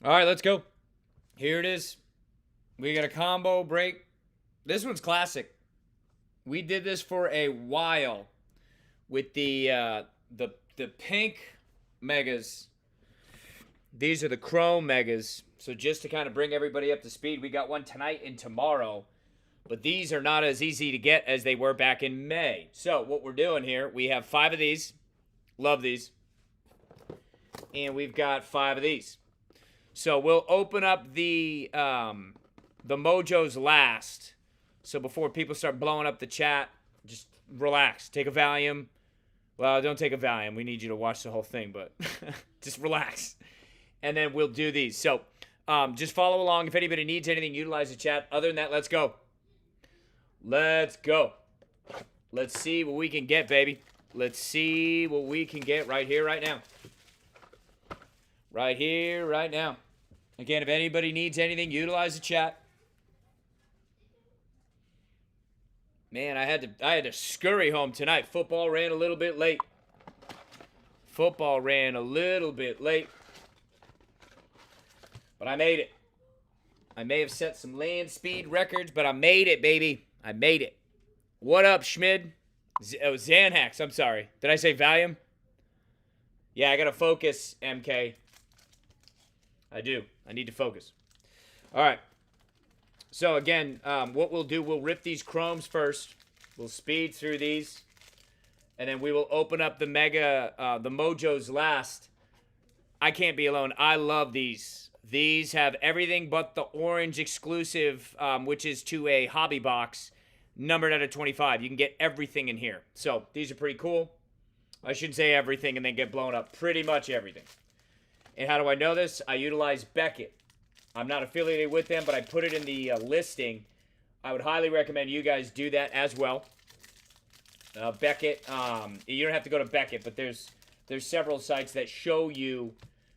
All right, let's go. Here it is. We got a combo break. This one's classic. We did this for a while with the pink megas. These are the chrome megas. So just to kind of bring everybody up to speed, we got one tonight and tomorrow. But these are not as easy to get as they were back in May. So what we're doing here, we have 5 of these. Love these. And we've got 5 of these. So we'll open up the Mojos last. So before people start blowing up the chat, just relax. Take a Valium. Well, don't take a Valium. We need you to watch the whole thing, but just relax. And then we'll do these. So just follow along. If anybody needs anything, utilize the chat. Other than that, let's go. Let's go. Let's see what we can get, baby. Let's see what we can get right here, right now. Right here, right now. Again, if anybody needs anything, utilize the chat. Man, I had to scurry home tonight. Football ran a little bit late. Football ran a little bit late. But I made it. I may have set some land speed records, but I made it, baby. I made it. What up, Schmid? Xanax, I'm sorry. Did I say Valium? Yeah, I got to focus, MK. I do. I need to focus. All right. So, again, what we'll do, we'll rip these chromes first. We'll speed through these. And then we will open up the the Mojos last. I can't be alone. I love these. These have everything but the orange exclusive, which is to a hobby box, numbered out of 25. You can get everything in here. So, these are pretty cool. I shouldn't say everything and then get blown up. Pretty much everything. And how do I know this? I utilize Beckett. I'm not affiliated with them, but I put it in the listing. I would highly recommend you guys do that as well. Beckett, you don't have to go to Beckett, but there's several sites that show you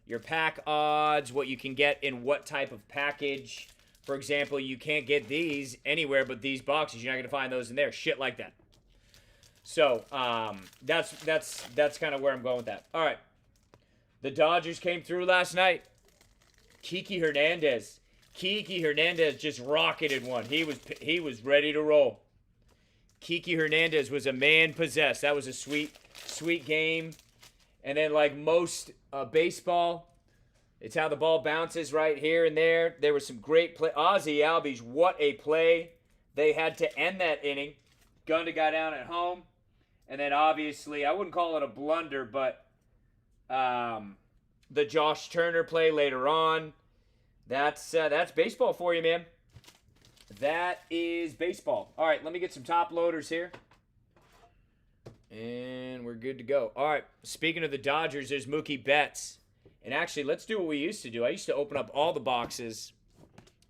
your pack odds, what you can get in what type of package. For example, you can't get these anywhere but these boxes. You're not going to find those in there. Shit like that. So, that's kind of where I'm going with that. All right. The Dodgers came through last night. Kiki Hernandez just rocketed one. He was ready to roll. Kiki Hernandez was a man possessed. That was a sweet game. And then like most baseball, it's how the ball bounces right here and there. There was some great play. Ozzie Albies, what a play. They had to end that inning. Gunda got down at home. And then obviously, I wouldn't call it a blunder, but the Josh Turner play later on. That's baseball for you, man. That is baseball. All right, let me get some top loaders here. And we're good to go. All right, speaking of the Dodgers, there's Mookie Betts. And actually, let's do what we used to do. I used to open up all the boxes.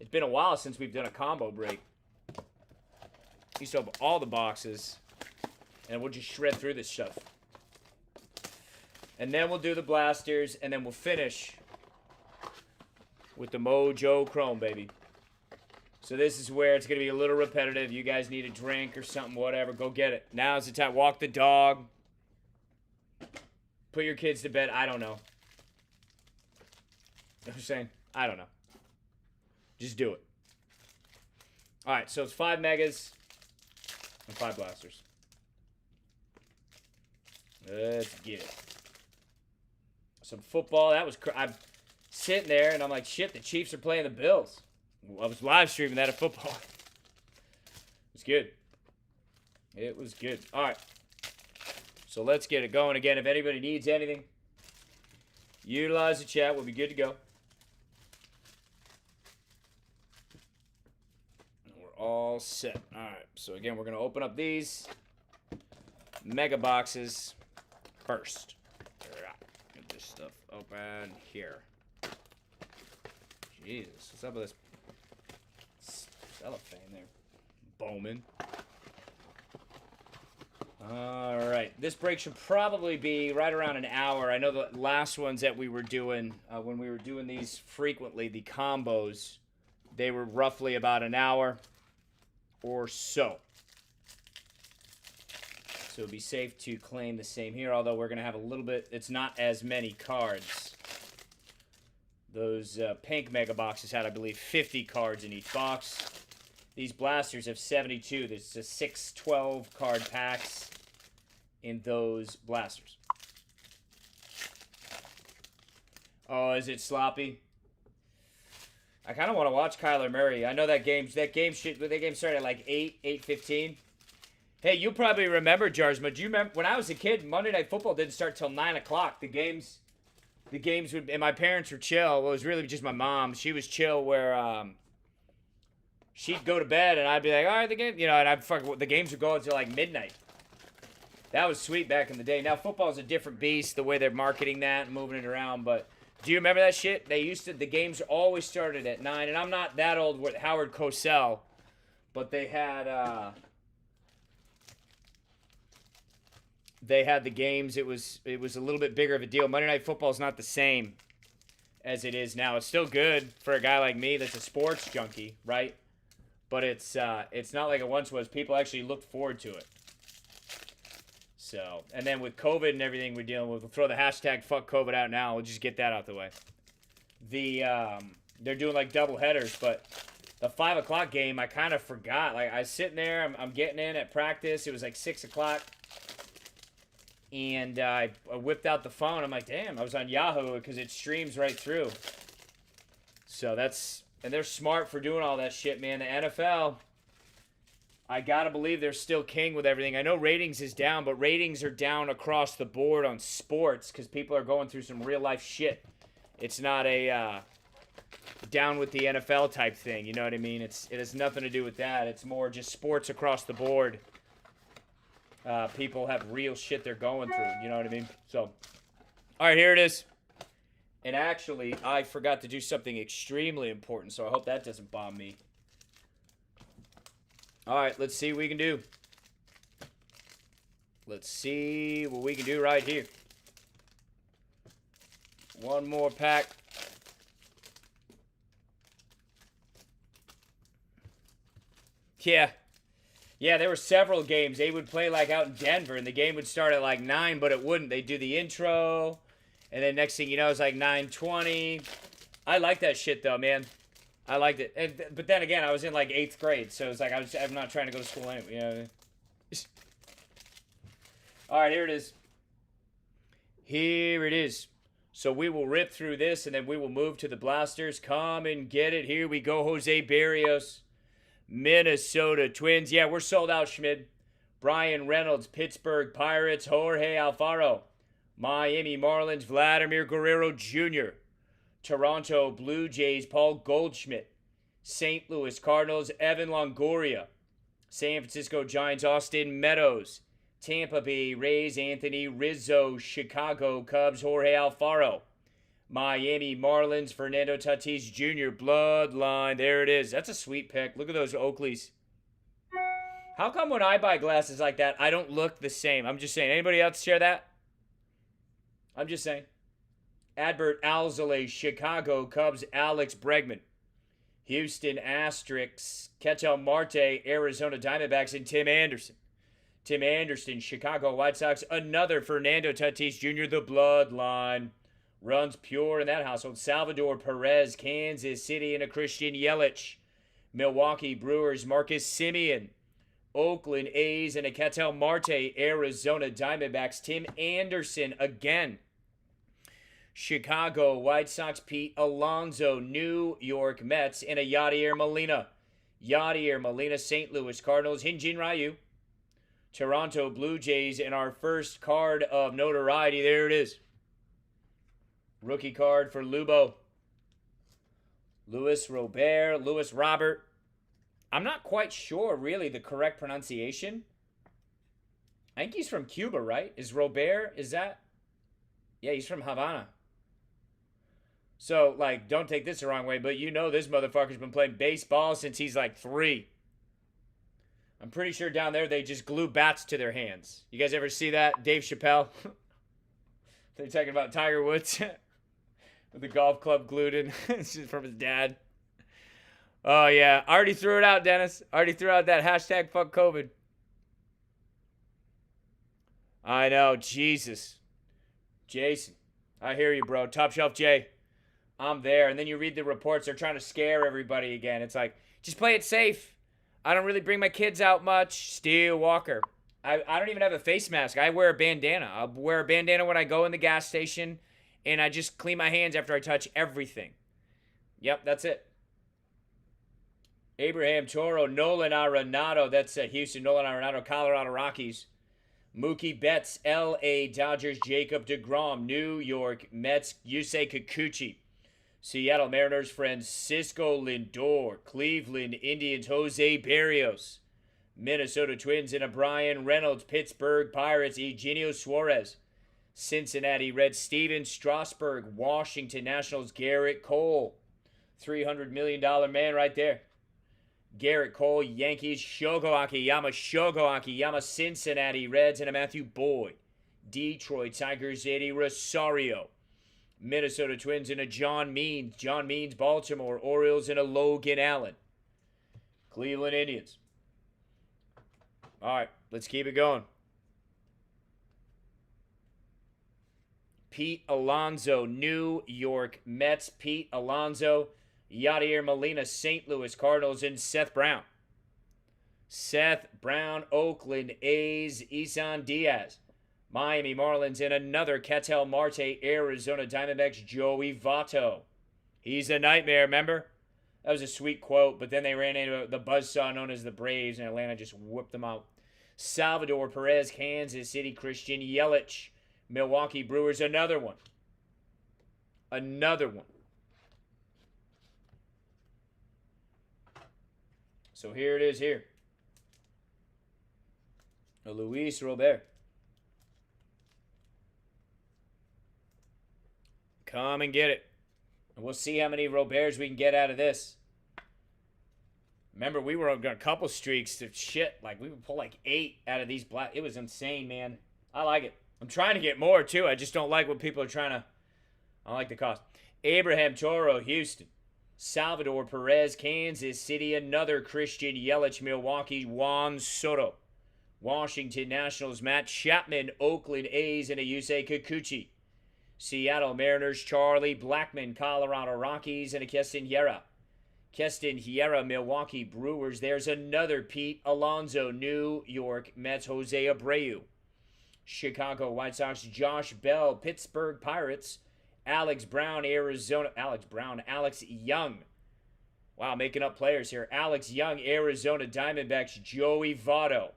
It's been a while since we've done a combo break. Used to open all the boxes. And we'll just shred through this stuff. And then we'll do the blasters, and then we'll finish with the Mojo Chrome, baby. So this is where it's going to be a little repetitive. You guys need a drink or something, whatever. Go get it. Now's the time. Walk the dog. Put your kids to bed. I don't know. I'm saying, I don't know. Just do it. All right, so it's 5 megas and 5 blasters. Let's get it. Some football. That was I'm sitting there and I'm like, shit, the Chiefs are playing the Bills. I was live streaming that at football. It was good. It was good. All right. So let's get it going again. If anybody needs anything, utilize the chat. We'll be good to go. We're all set. All right. So again, we're going to open up these mega boxes first. Get this stuff open here. Jesus, what's up with this cellophane there? Bowman. All right, this break should probably be right around an hour. I know the last ones that we were doing, when we were doing these frequently, the combos, they were roughly about an hour or so. So it would be safe to claim the same here, although we're going to have a little bit, it's not as many cards. Those pink mega boxes had, I believe, 50 cards in each box. These blasters have 72. There's a 612 card packs in those blasters. Oh, is it sloppy? I kind of want to watch Kyler Murray. I know that game started at like 8:15. Hey, you probably remember, Jarsma. Do you remember when I was a kid? Monday Night Football didn't start till 9 o'clock. The games would, and my parents were chill. Well, it was really just my mom. She was chill, where she'd go to bed and I'd be like, all right, the game, and the games would go until like midnight. That was sweet back in the day. Now football's a different beast, the way they're marketing that and moving it around. But do you remember that shit? The games always started at 9, and I'm not that old with Howard Cosell, but they had the games. It was a little bit bigger of a deal. Monday Night Football is not the same as it is now. It's still good for a guy like me that's a sports junkie, right? But it's not like it once was. People actually looked forward to it. So, and then with COVID and everything we're dealing with, we'll throw the hashtag fuck COVID out now. We'll just get that out the way. They're doing like double headers, but the 5 o'clock game, I kind of forgot. Like, I was sitting there, I'm getting in at practice. It was like 6 o'clock. And I whipped out the phone. I'm like, damn, I was on Yahoo because it streams right through. So and they're smart for doing all that shit, man. The NFL, I gotta believe they're still king with everything. I know ratings is down, but ratings are down across the board on sports because people are going through some real life shit. It's not a down with the NFL type thing. You know what I mean? It has nothing to do with that. It's more just sports across the board. People have real shit they're going through. You know what I mean? So, all right, here it is. And actually, I forgot to do something extremely important, so I hope that doesn't bomb me. All right, let's see what we can do. Let's see what we can do right here. One more pack. Yeah. Yeah, there were several games. They would play like out in Denver, and the game would start at like 9, but it wouldn't. They'd do the intro, and then next thing you know, it's like 9:20. I like that shit, though, man. I liked it. But then again, I was in like 8th grade, so it's like I'm not trying to go to school anyway. You know what I mean? All right, here it is. Here it is. So we will rip through this, and then we will move to the blasters. Come and get it. Here we go, Jose Barrios. Minnesota Twins. Yeah, we're sold out, Schmid. Brian Reynolds, Pittsburgh Pirates. Jorge Alfaro. Miami Marlins, Vladimir Guerrero Jr. Toronto Blue Jays, Paul Goldschmidt. St. Louis Cardinals, Evan Longoria. San Francisco Giants, Austin Meadows. Tampa Bay Rays, Anthony Rizzo. Chicago Cubs, Jorge Alfaro. Miami Marlins, Fernando Tatis Jr. Bloodline. There it is. That's a sweet pick. Look at those Oakleys. How come when I buy glasses like that, I don't look the same? I'm just saying. Anybody else share that? I'm just saying. Adbert Alzolay, Chicago Cubs, Alex Bregman. Houston Asterix, Ketel Marte, Arizona Diamondbacks, and Tim Anderson. Tim Anderson, Chicago White Sox. Another Fernando Tatis Jr., the Bloodline. Runs pure in that household. Salvador Perez, Kansas City, and a Christian Yelich. Milwaukee Brewers, Marcus Semien. Oakland A's and a Ketel Marte, Arizona Diamondbacks. Tim Anderson again. Chicago White Sox, Pete Alonso. New York Mets, and a Yadier Molina. Yadier Molina, St. Louis Cardinals, Hyun-Jin Ryu. Toronto Blue Jays, and our first card of notoriety. There it is. Rookie card for Lubo. Luis Robert. I'm not quite sure, really, the correct pronunciation. I think he's from Cuba, right? Is Robert, is that? Yeah, he's from Havana. So, like, don't take this the wrong way, but you know this motherfucker's been playing baseball since he's like 3. I'm pretty sure down there they just glue bats to their hands. You guys ever see that? Dave Chappelle? They're talking about Tiger Woods with the golf club glued in from his dad. Oh, yeah. I already threw it out, Dennis. I already threw out that hashtag fuck COVID. I know. Jesus. Jason. I hear you, bro. Top Shelf Jay. I'm there. And then you read the reports. They're trying to scare everybody again. It's like, just play it safe. I don't really bring my kids out much. Steel Walker. I don't even have a face mask. I wear a bandana. I'll wear a bandana when I go in the gas station. And I just clean my hands after I touch everything. Yep, that's it. Abraham Toro, Nolan Arenado. That's Houston. Nolan Arenado, Colorado Rockies. Mookie Betts, L.A. Dodgers. Jacob deGrom, New York Mets. Yusei Kikuchi. Seattle Mariners, Francisco Lindor. Cleveland Indians, Jose Berrios. Minnesota Twins and Brian Reynolds. Pittsburgh Pirates, Eugenio Suarez. Cincinnati Reds, Steven Strasburg. Washington Nationals, Garrett Cole. $300 million man right there. Garrett Cole, Yankees. Shogo Akiyama, Cincinnati Reds, and a Matthew Boyd. Detroit Tigers, Eddie Rosario. Minnesota Twins and a John Means. Baltimore Orioles, and a Logan Allen. Cleveland Indians. All right, let's keep it going. Pete Alonso, New York Mets. Pete Alonso. Yadier Molina, St. Louis Cardinals, and Seth Brown. Oakland A's. Isan Diaz. Miami Marlins, and another Ketel Marte, Arizona Diamondbacks, Joey Votto. He's a nightmare, remember? That was a sweet quote, but then they ran into the buzzsaw known as the Braves, and Atlanta just whooped them out. Salvador Perez, Kansas City, Christian Yelich. Milwaukee Brewers, another one. So here it is here. Luis Robert. Come and get it. And we'll see how many Roberts we can get out of this. Remember, we were on a couple streaks of shit. Like, we would pull like 8 out of these black. It was insane, man. I like it. I'm trying to get more, too. I just don't like what people are trying to. I like the cost. Abraham Toro, Houston. Salvador Perez, Kansas City. Another Christian Yelich, Milwaukee. Juan Soto. Washington Nationals, Matt Chapman. Oakland A's, and a Yusei Kikuchi. Seattle Mariners, Charlie Blackmon. Colorado Rockies, and a Keston Hiura. Milwaukee Brewers. There's another Pete Alonso. New York Mets, Jose Abreu. Chicago White Sox, Josh Bell. Pittsburgh Pirates, Alex Brown. Alex Young. Wow, making up players here. Alex Young, Arizona Diamondbacks, Joey Votto.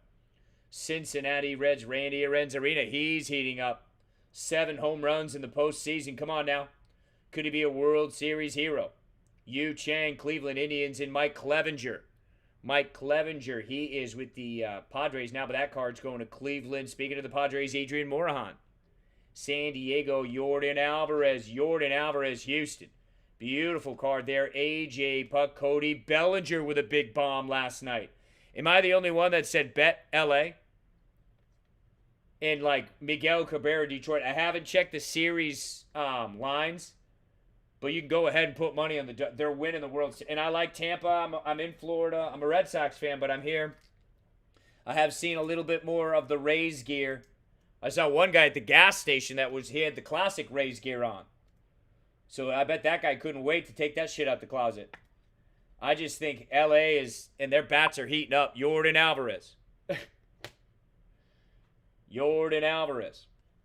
Cincinnati Reds, Randy Arozarena. He's heating up. 7 home runs in the postseason. Come on now. Could he be a World Series hero? Yu Chang, Cleveland Indians, and Mike Clevenger. He is with the Padres now, but that card's going to Cleveland. Speaking of the Padres, Adrian Morejon. San Diego, Jordan Alvarez, Houston. Beautiful card there. A.J. Puck, Cody Bellinger with a big bomb last night. Am I the only one that said bet L.A.? And like Miguel Cabrera, Detroit. I haven't checked the series lines. But you can go ahead and put money on they're winning the World Series. And I like Tampa. I'm in Florida. I'm a Red Sox fan, but I'm here. I have seen a little bit more of the Rays gear. I saw one guy at the gas station he had the classic Rays gear on. So I bet that guy couldn't wait to take that shit out the closet. I just think LA and their bats are heating up. Jordan Alvarez.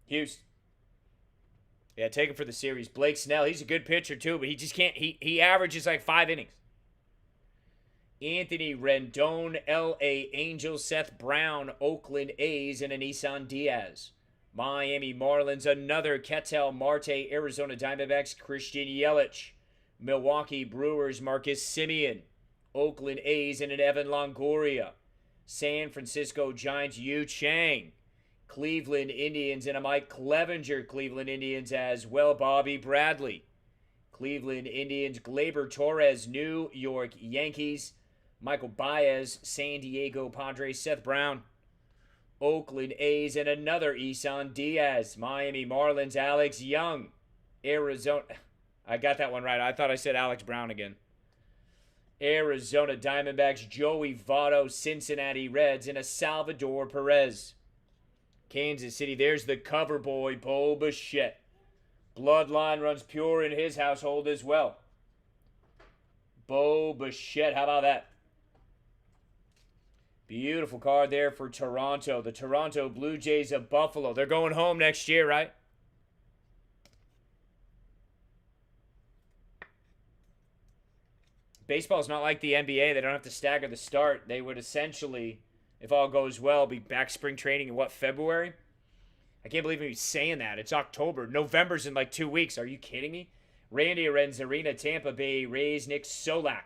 Houston. Yeah, take him for the series. Blake Snell, he's a good pitcher too, but he just can't. He averages like 5 innings. Anthony Rendon, L.A. Angels. Seth Brown, Oakland A's, and an Isan Diaz. Miami Marlins, another Ketel Marte, Arizona Diamondbacks, Christian Yelich. Milwaukee Brewers, Marcus Semien. Oakland A's, and an Evan Longoria. San Francisco Giants, Yu Chang. Cleveland Indians, and a Mike Clevenger. Cleveland Indians as well. Bobby Bradley. Cleveland Indians, Gleyber Torres. New York Yankees, Michael Baez. San Diego Padres, Seth Brown. Oakland A's, and another Isan Diaz. Miami Marlins, Alex Young. Arizona. I got that one right. I thought I said Alex Brown again. Arizona Diamondbacks, Joey Votto. Cincinnati Reds, and a Salvador Perez. Kansas City, there's the cover boy, Bo Bichette. Bloodline runs pure in his household as well. Bo Bichette, how about that? Beautiful card there for Toronto. The Toronto Blue Jays of Buffalo. They're going home next year, right? Baseball's not like the NBA. They don't have to stagger the start. They would essentially, if all goes well, be back spring training in what, February? I can't believe he's saying that. It's October. November's in like 2 weeks. Are you kidding me? Randy Arozarena, Tampa Bay Rays, Nick Solak,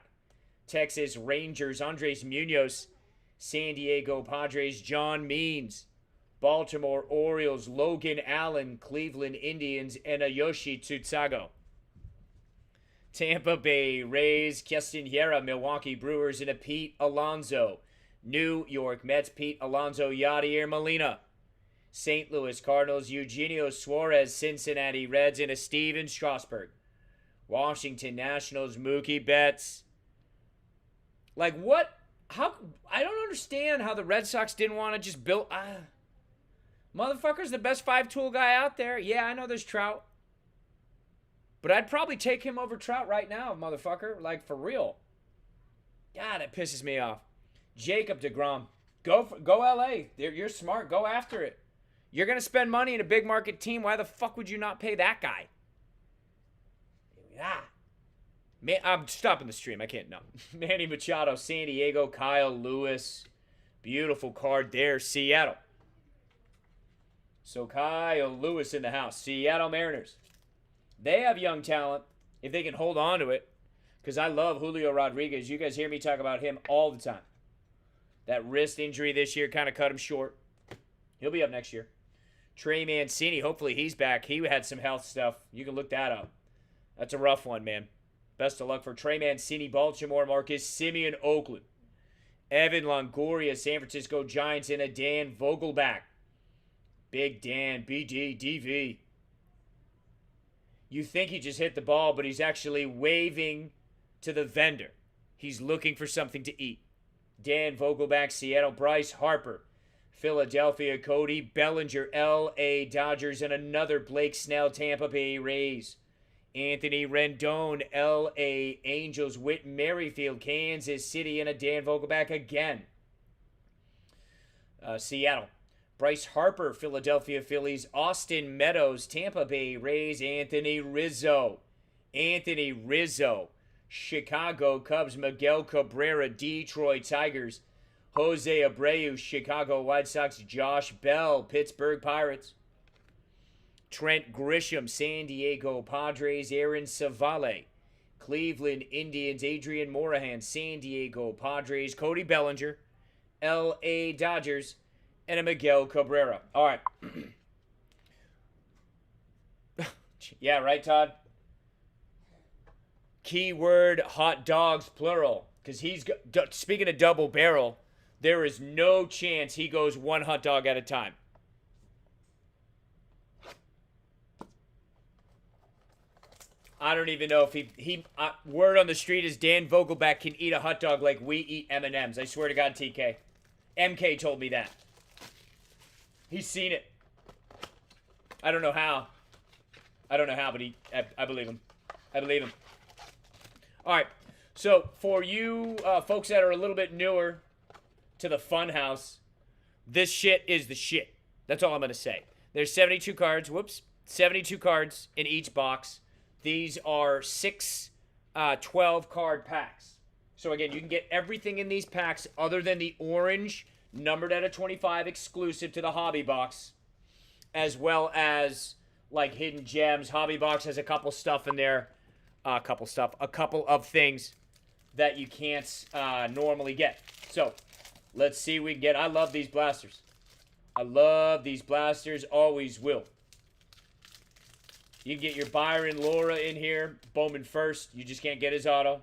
Texas Rangers, Andres Munoz, San Diego Padres, John Means, Baltimore Orioles, Logan Allen, Cleveland Indians, and Ayoshi Tsutsago. Tampa Bay Rays, Castanera, Milwaukee Brewers, and a Pete Alonso. New York Mets, Pete Alonso, Yadier Molina. St. Louis Cardinals, Eugenio Suarez, Cincinnati Reds, and a Steven Strasburg. Washington Nationals, Mookie Betts. Like, what? How? I don't understand how the Red Sox didn't want to just build. Motherfucker's the best 5-tool guy out there. Yeah, I know there's Trout. But I'd probably take him over Trout right now, motherfucker. Like, for real. God, it pisses me off. Jacob deGrom. Go LA. You're smart. Go after it. You're going to spend money in a big market team. Why the fuck would you not pay that guy? Man, I'm stopping the stream. I can't. No. Manny Machado, San Diego, Kyle Lewis. Beautiful card there. Seattle. So Kyle Lewis in the house. Seattle Mariners. They have young talent if they can hold on to it. Because I love Julio Rodriguez. You guys hear me talk about him all the time. That wrist injury this year kind of cut him short. He'll be up next year. Trey Mancini, hopefully he's back. He had some health stuff. You can look that up. That's a rough one, man. Best of luck for Trey Mancini, Baltimore, Marcus Semien, Oakland. Evan Longoria, San Francisco Giants, and a Dan Vogelback. Big Dan, BD, DV. You think he just hit the ball, but he's actually waving to the vendor. He's looking for something to eat. Dan Vogelback, Seattle. Bryce Harper, Philadelphia. Cody Bellinger, L.A. Dodgers, and another Blake Snell, Tampa Bay Rays. Anthony Rendon, L.A. Angels. Whit Merrifield, Kansas City, and a Dan Vogelback again. Seattle. Bryce Harper, Philadelphia Phillies. Austin Meadows, Tampa Bay Rays. Anthony Rizzo. Chicago Cubs. Miguel Cabrera, Detroit Tigers. Jose Abreu, Chicago White Sox. Josh Bell, Pittsburgh Pirates. Trent Grisham, San Diego Padres. Aaron Savale, Cleveland Indians. Adrian Morahan, San Diego Padres. Cody Bellinger, L.A. Dodgers, and a Miguel Cabrera. All right. Yeah, right, Todd? Keyword hot dogs, plural. Because speaking of double barrel, there is no chance he goes one hot dog at a time. I don't even know if he word on the street is Dan Vogelback can eat a hot dog like we eat M&Ms. I swear to God, TK. MK told me that. He's seen it. I don't know how. But I believe him. I believe him. All right. So for you folks that are a little bit newer to the Funhouse, this shit is the shit. That's all I'm going to say. There's 72 cards. 72 cards in each box. These are 6 12-card packs. So, again, you can get everything in these packs other than the orange, numbered at a 25, exclusive to the Hobby Box, as well as, like, hidden gems. Hobby Box has a couple stuff in there. A couple of things that you can't normally get. So, let's see what we can get. I love these blasters. Always will. You can get your Byron Laura in here. Bowman first. You just can't get his auto.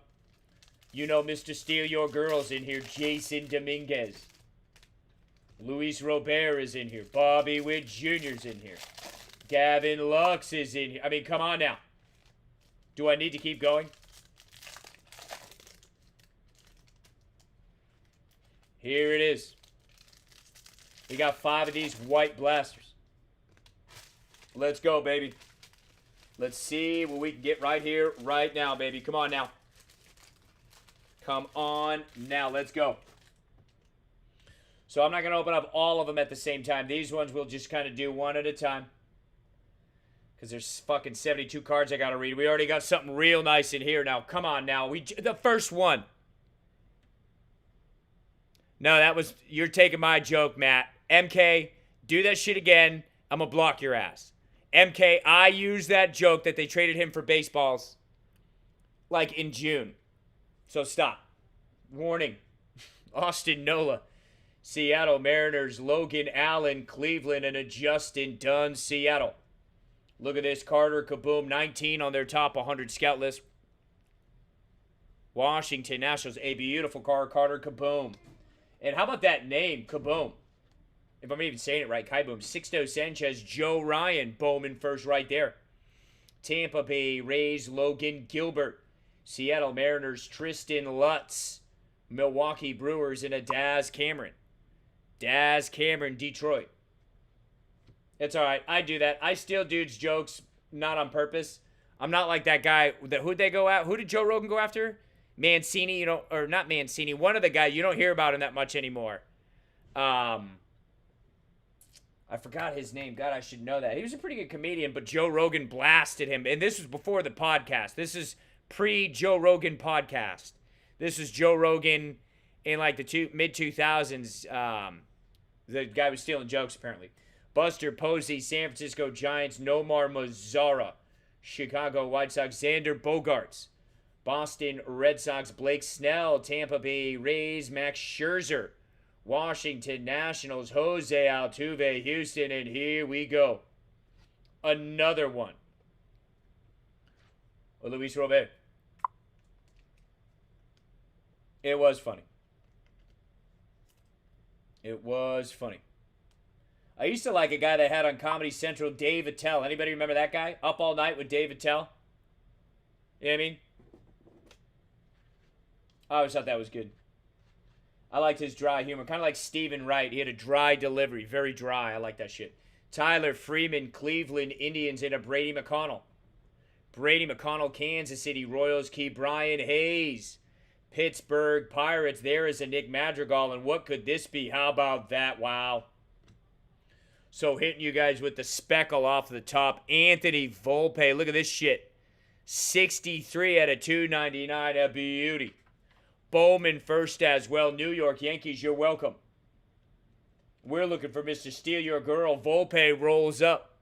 You know Mr. Steal Your Girls in here. Jason Dominguez. Luis Robert is in here. Bobby Witt Jr.'s in here. Gavin Lux is in here. I mean, come on now. Do I need to keep going? Here it is. We got 5 of these white blasters. Let's go, baby. Let's see what we can get right here, right now, baby. Come on now. Come on now. Let's go. So I'm not going to open up all of them at the same time. These ones we'll just kind of do one at a time. Because there's fucking 72 cards I got to read. We already got something real nice in here now. Come on now. The first one. No, that was... You're taking my joke, Matt. MK, do that shit again. I'm going to block your ass. MK, I used that joke that they traded him for baseballs. Like in June. So stop. Warning. Austin Nola. Seattle Mariners. Logan Allen. Cleveland. And a Justin Dunn. Seattle. Look at this. Carter Kaboom. 19 on their top 100 scout list. Washington Nationals. A beautiful card. Carter Kaboom. And how about that name? Kaboom. If I'm even saying it right. Kaboom. Sixto Sanchez. Joe Ryan. Bowman first right there. Tampa Bay Rays. Logan Gilbert. Seattle Mariners. Tristan Lutz. Milwaukee Brewers. And a Daz Cameron. Daz Cameron. Detroit. It's all right. I do that. I steal dudes' jokes, not on purpose. I'm not like that guy. Who'd they go at? Who did Joe Rogan go after? Mancini, or not Mancini. One of the guys. You don't hear about him that much anymore. I forgot his name. God, I should know that. He was a pretty good comedian, but Joe Rogan blasted him. And this was before the podcast. This is pre-Joe Rogan podcast. This is Joe Rogan in like the mid-2000s. The guy was stealing jokes, apparently. Buster Posey, San Francisco Giants, Nomar Mazara, Chicago White Sox, Xander Bogaerts, Boston Red Sox, Blake Snell, Tampa Bay Rays, Max Scherzer, Washington Nationals, Jose Altuve, Houston, and here we go. Another one. Luis Robert. It was funny. It was funny. I used to like a guy they had on Comedy Central, Dave Attell. Anybody remember that guy? Up All Night with Dave Attell? You know what I mean? I always thought that was good. I liked his dry humor. Kind of like Stephen Wright. He had a dry delivery. Very dry. I like that shit. Tyler Freeman, Cleveland Indians, and a Brady McConnell. Brady McConnell, Kansas City Royals, Key Brian Hayes. Pittsburgh Pirates. There is a Nick Madrigal. And what could this be? How about that? Wow. So hitting you guys with the speckle off the top. Anthony Volpe. Look at this shit. 63 out of 299. A beauty. Bowman first as well. New York Yankees, you're welcome. We're looking for Mr. Steal Your Girl. Volpe rolls up.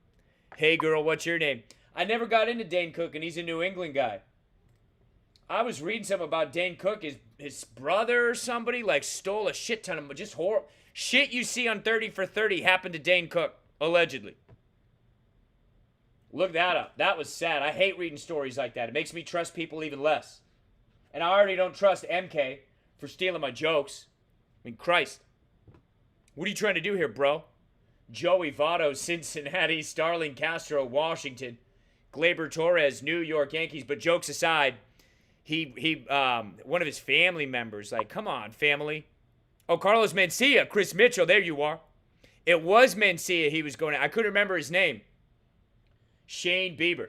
Hey, girl, what's your name? I never got into Dane Cook, and he's a New England guy. I was reading something about Dane Cook. His brother or somebody, like, stole a shit ton of just horrible. Shit you see on 30 for 30 happened to Dane Cook, allegedly. Look that up. That was sad. I hate reading stories like that. It makes me trust people even less. And I already don't trust MK for stealing my jokes. I mean, Christ. What are you trying to do here, bro? Joey Votto, Cincinnati. Starling Castro, Washington. Gleyber Torres, New York Yankees. But jokes aside, he one of his family members, like, come on, family. Oh, Carlos Mencia, Chris Mitchell, there you are. It was Mencia he was going to. I couldn't remember his name. Shane Bieber.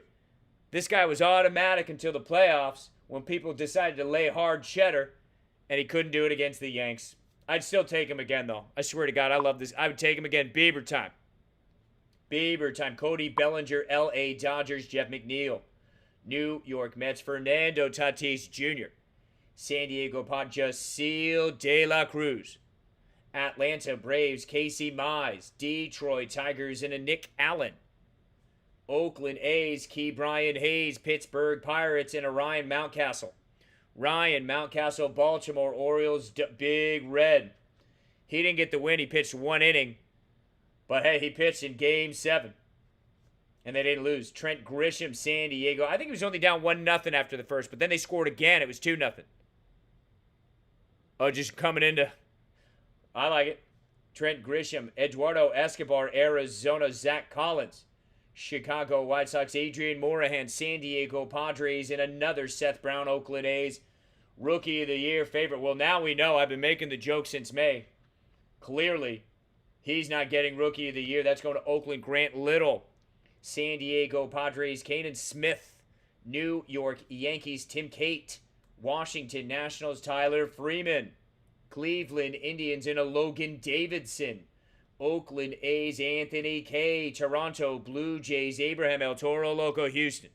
This guy was automatic until the playoffs when people decided to lay hard cheddar, and he couldn't do it against the Yanks. I'd still take him again, though. I swear to God, I love this. I would take him again. Bieber time. Bieber time. Cody Bellinger, L.A. Dodgers, Jeff McNeil. New York Mets, Fernando Tatis Jr. San Diego Padres, Seal De La Cruz. Atlanta Braves, Casey Mize. Detroit Tigers, and a Nick Allen. Oakland A's, Key Brian Hayes. Pittsburgh Pirates, and a Ryan Mountcastle. Ryan Mountcastle, Baltimore Orioles, Big Red. He didn't get the win. He pitched one inning. But, hey, he pitched in Game 7. And they didn't lose. Trent Grisham, San Diego. I think he was only down 1-0 after the first, but then they scored again. It was 2-0. Oh, just coming into... I like it. Trent Grisham, Eduardo Escobar, Arizona, Zach Collins. Chicago White Sox, Adrian Morahan, San Diego Padres, and another Seth Brown, Oakland A's. Rookie of the Year favorite. Well, now we know. I've been making the joke since May. Clearly, he's not getting Rookie of the Year. That's going to Oakland. Grant Little. San Diego Padres, Kanan Smith. New York Yankees, Tim Cate. Washington Nationals, Tyler Freeman. Cleveland Indians in a Logan Davidson. Oakland A's, Anthony Kay. Toronto Blue Jays, Abraham El Toro Loco, Houston.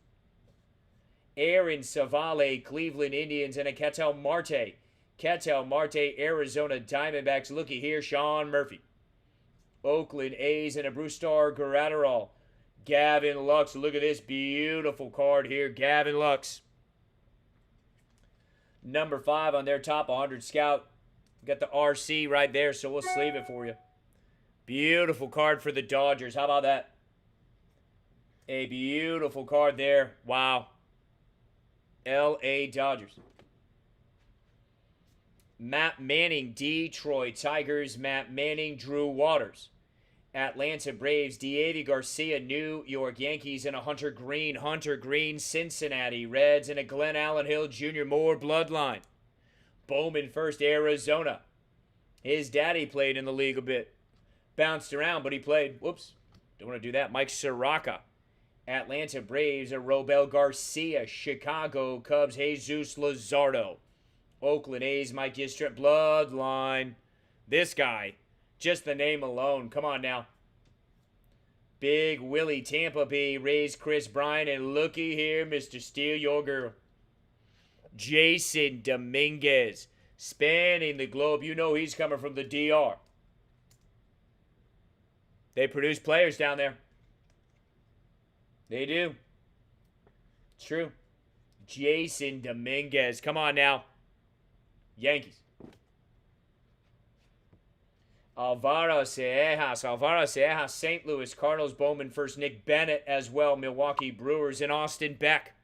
Aaron Savale, Cleveland Indians, and a Ketel Marte. Ketel Marte, Arizona Diamondbacks. Looky here, Sean Murphy. Oakland A's and a Brustar Gratterall. Gavin Lux. Look at this beautiful card here. Gavin Lux. Number 5 on their top 100 scout. Got the RC right there, so we'll sleeve it for you. Beautiful card for the Dodgers. How about that? A beautiful card there. Wow. LA Dodgers. Matt Manning, Detroit Tigers. Matt Manning, Drew Waters. Atlanta Braves, Deivi Garcia, New York Yankees, and a Hunter Green, Cincinnati Reds, and a Glenn Allen Hill Jr. Moore bloodline. Bowman first, Arizona. His daddy played in the league a bit. Bounced around, but he played. Whoops. Don't want to do that. Mike Soroka. Atlanta Braves, a Robel Garcia. Chicago Cubs, Jesus Luzardo. Oakland A's, Mike Ystrip, bloodline. This guy. Just the name alone. Come on now. Big Willie, Tampa Bay Rays, Chris Bryant. And looky here, Mr. Steal Your Girl. Jason Dominguez. Spanning the globe. You know he's coming from the DR. They produce players down there. They do. It's true. Jason Dominguez. Come on now. Yankees. Alvaro Cejas, St. Louis Cardinals, Bowman first, Nick Bennett as well, Milwaukee Brewers, and Austin Beck,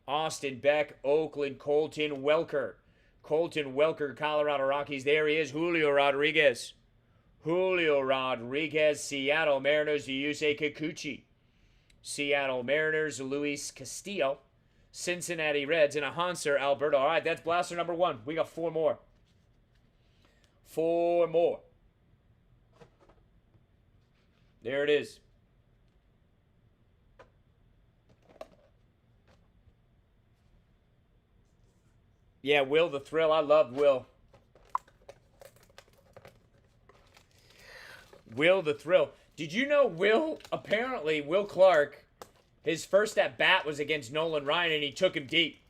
Oakland, Colton Welker, Colorado Rockies, there he is, Julio Rodriguez, Seattle Mariners, Yusei Kikuchi, Seattle Mariners, Luis Castillo, Cincinnati Reds, and a Hanser Alberto. All right, that's blaster number 1. We got 4 more. 4 more. There it is. Yeah, Will the Thrill. I love Will. Will the Thrill. Did you know Will Clark, his first at bat was against Nolan Ryan and he took him deep.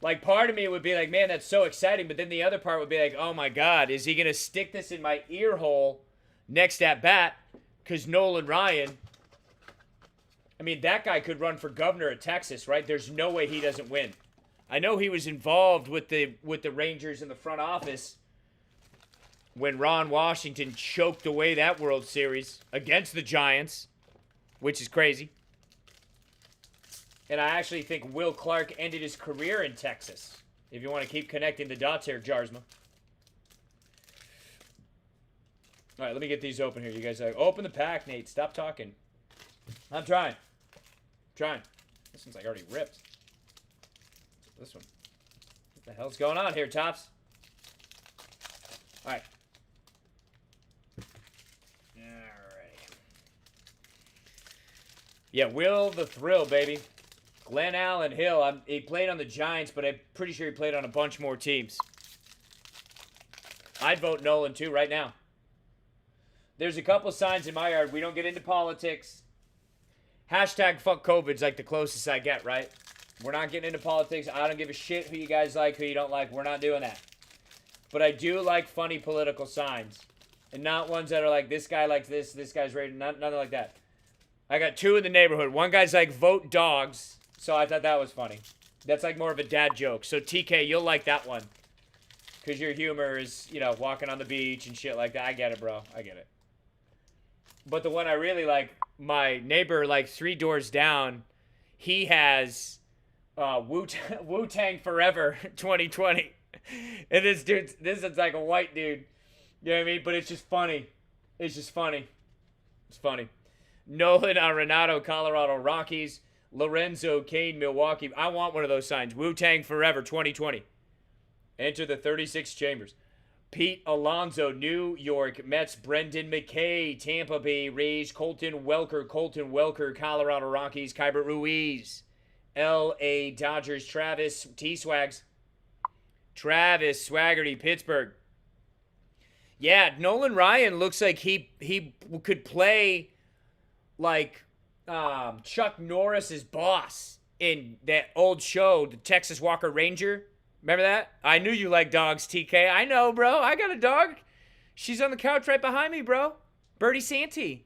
Like, part of me would be like, man, that's so exciting. But then the other part would be like, oh my God, is he going to stick this in my ear hole next at bat? Because Nolan Ryan, I mean, that guy could run for governor of Texas, right? There's no way he doesn't win. I know he was involved with the Rangers in the front office when Ron Washington choked away that World Series against the Giants, which is crazy. And I actually think Will Clark ended his career in Texas, if you want to keep connecting the dots here, Jarsma. All right, let me get these open here. You guys are like, open the pack, Nate. Stop talking. I'm trying. This one's like already ripped. This one. What the hell's going on here, Tops? All right. Yeah, Will the Thrill, baby. Glenn Allen Hill. He played on the Giants, but I'm pretty sure he played on a bunch more teams. I'd vote Nolan, too, right now. There's a couple signs in my yard. We don't get into politics. Hashtag fuck COVID's like the closest I get, right? We're not getting into politics. I don't give a shit who you guys like, who you don't like. We're not doing that. But I do like funny political signs. And not ones that are like, this guy likes this guy's rated. Nothing like that. I got 2 in the neighborhood. One guy's like, vote dogs. So I thought that was funny. That's like more of a dad joke. So TK, you'll like that one. Because your humor is, you know, walking on the beach and shit like that. I get it, bro. I get it. But the one I really like, my neighbor, like 3 doors down, he has Wu-Tang Forever 2020. And this is like a white dude. You know what I mean? But it's just funny. It's funny. Nolan Arenado, Colorado Rockies. Lorenzo Cain, Milwaukee. I want one of those signs. Wu-Tang Forever 2020. Enter the 36 chambers. Pete Alonso, New York Mets. Brendan McKay, Tampa Bay Rays. Colton Welker, Colorado Rockies. Kyber Ruiz, L.A. Dodgers. Travis T-Swags. Travis Swaggerty, Pittsburgh. Yeah, Nolan Ryan looks like he could play like Chuck Norris's boss in that old show, the Texas Walker Ranger. Remember that? I knew you like dogs, TK. I know, bro. I got a dog. She's on the couch right behind me, bro. Birdie Santee.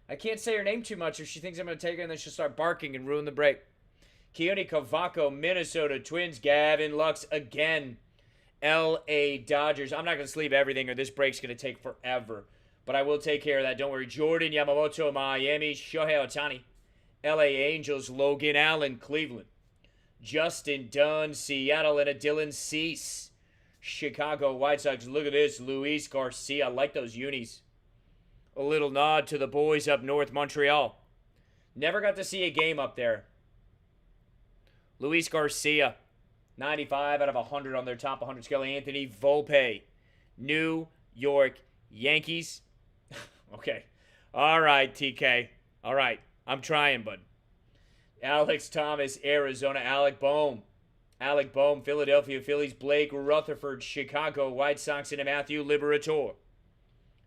I can't say her name too much if she thinks I'm going to take her, and then she'll start barking and ruin the break. Keone Cavaco, Minnesota Twins. Gavin Lux again. L.A. Dodgers. I'm not going to sleeve everything, or this break's going to take forever. But I will take care of that. Don't worry. Jordan Yamamoto, Miami. Shohei Ohtani. L.A. Angels. Logan Allen, Cleveland. Justin Dunn, Seattle. And a Dylan Cease. Chicago White Sox. Look at this. Luis Garcia. I like those unis. A little nod to the boys up north, Montreal. Never got to see a game up there. Luis Garcia. 95 out of 100 on their top 100 scale. Anthony Volpe, New York Yankees. Okay. All right, TK. All right. I'm trying, bud. Alex Thomas, Arizona. Alec Bohm, Philadelphia Phillies. Blake Rutherford, Chicago White Sox. And Matthew Liberatore.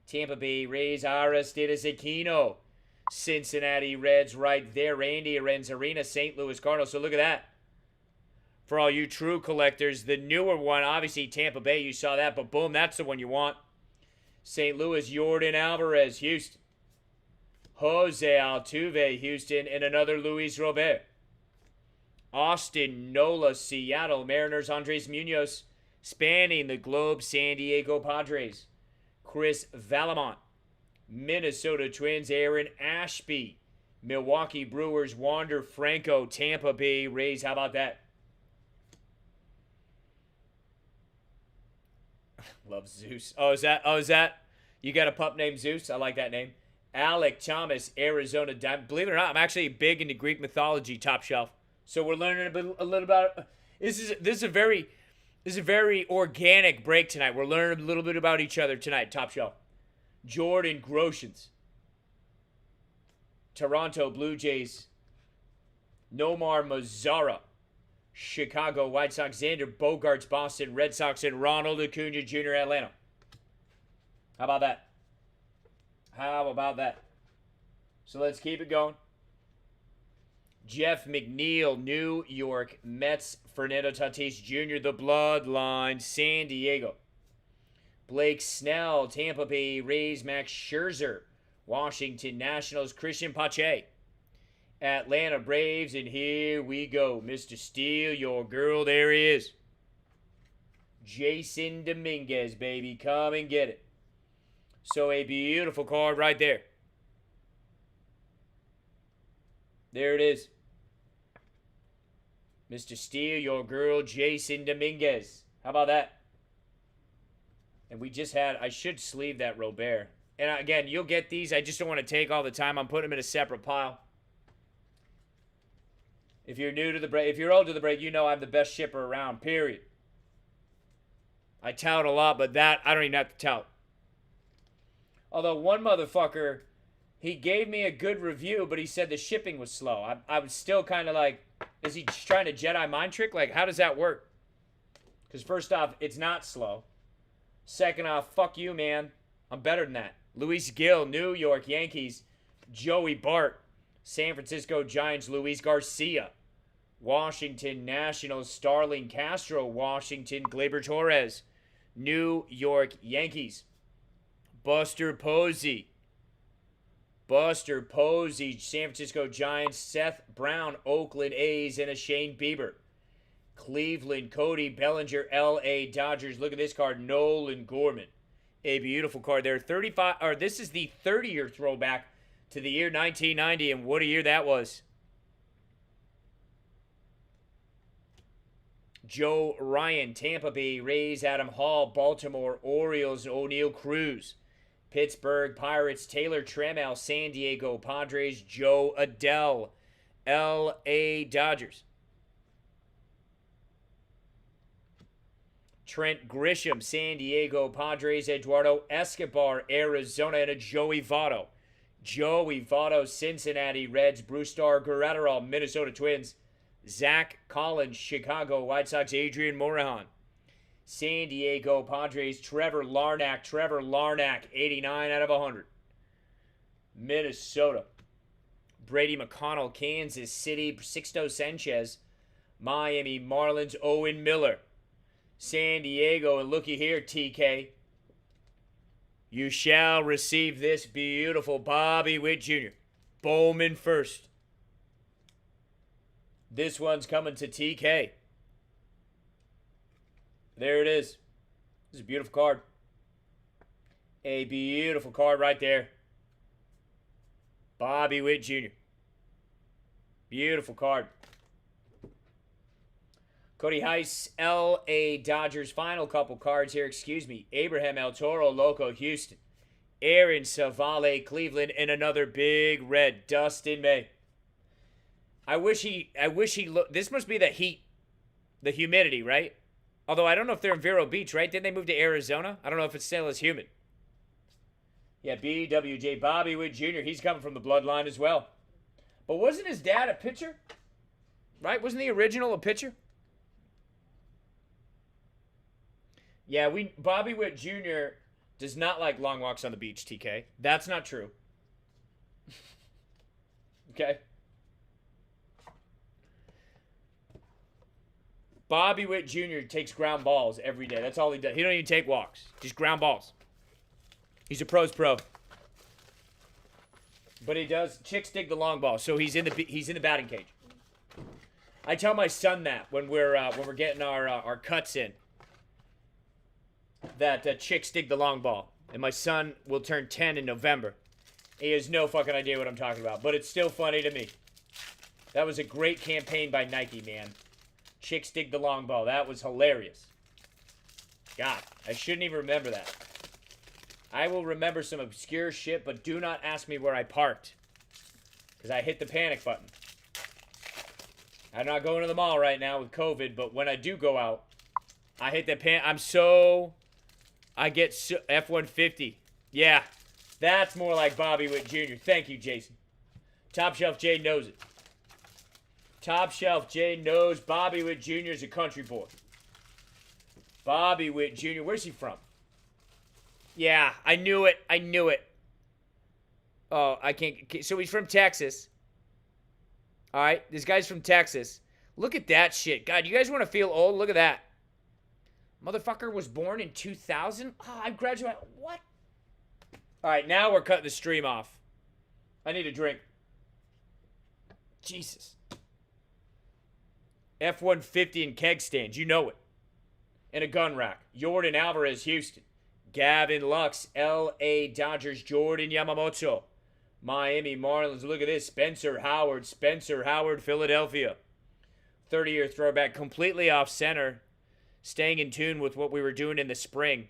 Tampa Bay Rays, Aristides Aquino. Cincinnati Reds right there. Randy Arena, St. Louis Cardinals. So look at that. For all you true collectors, the newer one, obviously Tampa Bay, you saw that, but boom, that's the one you want. St. Louis, Jordan Alvarez, Houston. Jose Altuve, Houston, and another Luis Robert. Austin Nola, Seattle Mariners, Andres Munoz, spanning the globe, San Diego Padres. Chris Valamont, Minnesota Twins, Aaron Ashby, Milwaukee Brewers, Wander Franco, Tampa Bay Rays. How about that? Love Zeus. Oh, is that? You got a pup named Zeus? I like that name. Alec Thomas, Arizona. Believe it or not, I'm actually big into Greek mythology, top shelf. So we're learning a little about. This is a very organic break tonight. We're learning a little bit about each other tonight, top shelf. Jordan Groshans, Toronto Blue Jays. Nomar Mazara, Chicago White Sox. Xander Bogaerts, Boston Red Sox. And Ronald Acuna Jr., Atlanta. How about that? How about that? So let's keep it going. Jeff McNeil, New York Mets. Fernando Tatis Jr., the Bloodline, San Diego. Blake Snell, Tampa Bay Rays. Max Scherzer, Washington Nationals. Christian Pache, Atlanta Braves. And here we go. Mr. Steal Your Girl. There he is. Jason Dominguez, baby. Come and get it. So a beautiful card right there. There it is. Mr. Steal Your Girl, Jason Dominguez. How about that? And we just had, I should sleeve that Robert. And again, you'll get these. I just don't want to take all the time. I'm putting them in a separate pile. If you're new to the break, if you're old to the break, you know I'm the best shipper around, period. I tout a lot, but that, I don't even have to tout. Although one motherfucker, he gave me a good review, but he said the shipping was slow. I was still kind of like, is he trying to Jedi mind trick? Like, how does that work? Because first off, it's not slow. Second off, fuck you, man. I'm better than that. Luis Gill, New York Yankees. Joey Bart, San Francisco Giants. Luis Garcia, Washington Nationals. Starling Castro, Washington. Gleyber Torres, New York Yankees. Buster Posey, San Francisco Giants. Seth Brown, Oakland A's. And a Shane Bieber, Cleveland. Cody Bellinger, L.A. Dodgers. Look at this card, Nolan Gorman. A beautiful card there. 35, or this is the 30-year throwback to the year 1990, and what a year that was. Joe Ryan, Tampa Bay Rays. Adam Hall, Baltimore Orioles. O'Neal Cruz, Pittsburgh Pirates. Taylor Trammell, San Diego Padres. Joe Adele, L.A. Dodgers. Trent Grisham, San Diego Padres. Eduardo Escobar, Arizona. And a Joey Votto. Joey Votto, Cincinnati Reds. Brusdar Guerrero, Minnesota Twins. Zach Collins, Chicago White Sox. Adrian Morejon, San Diego Padres. Trevor Larnach, 89 out of 100. Minnesota. Brady McConnell, Kansas City. Sixto Sanchez, Miami Marlins. Owen Miller, San Diego. And looky here, TK. You shall receive this beautiful Bobby Witt Jr. Bowman first. This one's coming to TK. There it is. This is a beautiful card. A beautiful card right there. Bobby Witt Jr. Beautiful card. Cody Heiss, L.A. Dodgers. Final couple cards here. Excuse me. Abraham El Toro, Loco, Houston. Aaron Savale, Cleveland. And another big red. Dustin May. I wish he looked. This must be the heat. The humidity, right? Although I don't know if they're in Vero Beach, right? Didn't they move to Arizona? I don't know if it's still as humid. Yeah, BWJ, Bobby Witt Jr. He's coming from the bloodline as well. But wasn't his dad a pitcher? Right? Wasn't the original a pitcher? Yeah, Bobby Witt Jr. does not like long walks on the beach, TK. That's not true. Okay? Bobby Witt Jr. takes ground balls every day. That's all he does. He don't even take walks. Just ground balls. He's a pro's pro. But he does. Chicks dig the long ball, so he's in the batting cage. I tell my son that when we're getting our cuts in, that chicks dig the long ball, and my son will turn 10 in November. He has no fucking idea what I'm talking about, but it's still funny to me. That was a great campaign by Nike, man. Chicks dig the long ball. That was hilarious. God, I shouldn't even remember that. I will remember some obscure shit, but do not ask me where I parked. Because I hit the panic button. I'm not going to the mall right now with COVID, but when I do go out, I hit the I get F-150. Yeah, that's more like Bobby Witt Jr. Thank you, Jason. Top Shelf J knows it. Top Shelf J knows Bobby Witt Jr. is a country boy. Bobby Witt Jr. Where's he from? Yeah, I knew it. Oh, I can't. So he's from Texas. All right, this guy's from Texas. Look at that shit. God, you guys want to feel old? Look at that. Motherfucker was born in 2000? Oh, I graduated. What? All right, now we're cutting the stream off. I need a drink. Jesus. F-150 and keg stands. You know it. And a gun rack. Jordan Alvarez, Houston. Gavin Lux, L.A. Dodgers. Jordan Yamamoto, Miami Marlins. Look at this. Spencer Howard, Philadelphia. 30-year throwback. Completely off center. Staying in tune with what we were doing in the spring.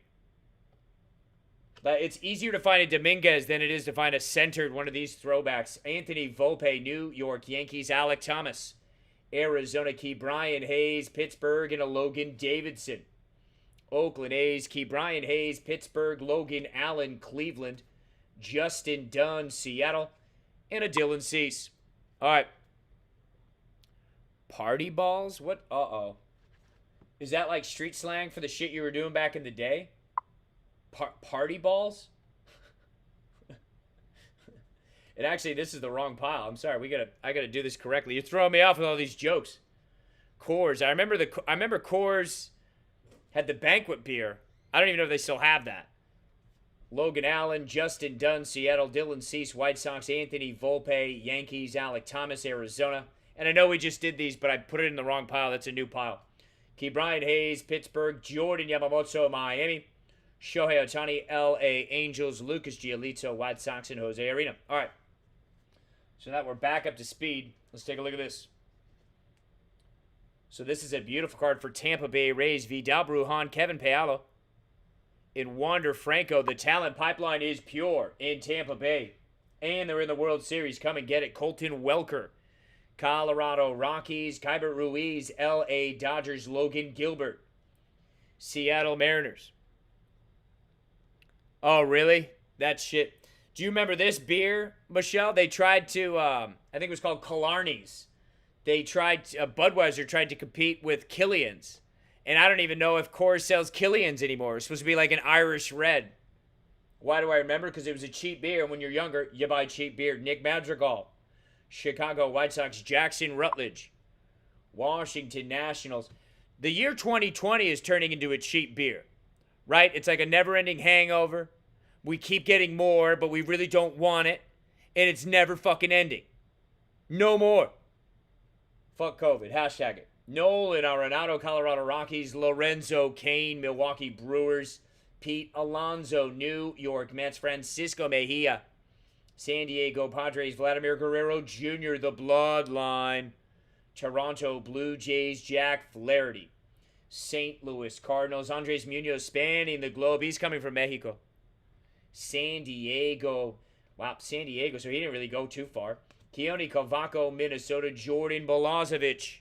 It's easier to find a Dominguez than it is to find a centered one of these throwbacks. Anthony Volpe, New York Yankees. Alec Thomas, Arizona. Key Brian Hayes, Pittsburgh. And a Logan Davidson. Oakland A's. Key Brian Hayes, Pittsburgh. Logan Allen, Cleveland. Justin Dunn, Seattle. And a Dylan Cease. All right. Party balls? What? Uh-oh. Is that like street slang for the shit you were doing back in the day? Party balls? And actually, this is the wrong pile. I'm sorry. I gotta do this correctly. You're throwing me off with all these jokes. Coors. I remember Coors had the banquet beer. I don't even know if they still have that. Logan Allen, Justin Dunn, Seattle. Dylan Cease, White Sox. Anthony Volpe, Yankees. Alec Thomas, Arizona. And I know we just did these, but I put it in the wrong pile. That's a new pile. Key Brian Hayes, Pittsburgh. Jordan Yamamoto, Miami. Shohei Ohtani, L.A. Angels. Lucas Giolito, White Sox, and Jose Arena. All right. So now we're back up to speed. Let's take a look at this. So this is a beautiful card for Tampa Bay Rays. Vidal Brujan, Kevin Paolo. In Wander Franco, the talent pipeline is pure in Tampa Bay. And they're in the World Series. Come and get it. Colton Welker, Colorado Rockies. Kyber Ruiz, L.A. Dodgers. Logan Gilbert, Seattle Mariners. Oh, really? That shit. Do you remember this beer, Michelle? They tried to, I think it was called Killarney's. They tried, Budweiser tried to compete with Killian's. And I don't even know if Coors sells Killian's anymore. It's supposed to be like an Irish red. Why do I remember? Because it was a cheap beer. And when you're younger, you buy cheap beer. Nick Madrigal. Chicago White Sox. Jackson Rutledge. Washington Nationals. The year 2020 is turning into a cheap beer. Right? It's like a never-ending hangover. We keep getting more, but we really don't want it. And it's never fucking ending. No more. Fuck COVID. Hashtag it. Nolan Arenado, Colorado Rockies. Lorenzo Cain, Milwaukee Brewers. Pete Alonso, New York Mets. Francisco Mejia, San Diego Padres. Vladimir Guerrero Jr., the Bloodline. Toronto Blue Jays. Jack Flaherty, St. Louis Cardinals. Andres Munoz spanning the globe. He's coming from Mexico. San Diego. Wow, San Diego, so he didn't really go too far. Keone Cavaco, Minnesota. Jordan Balazovic,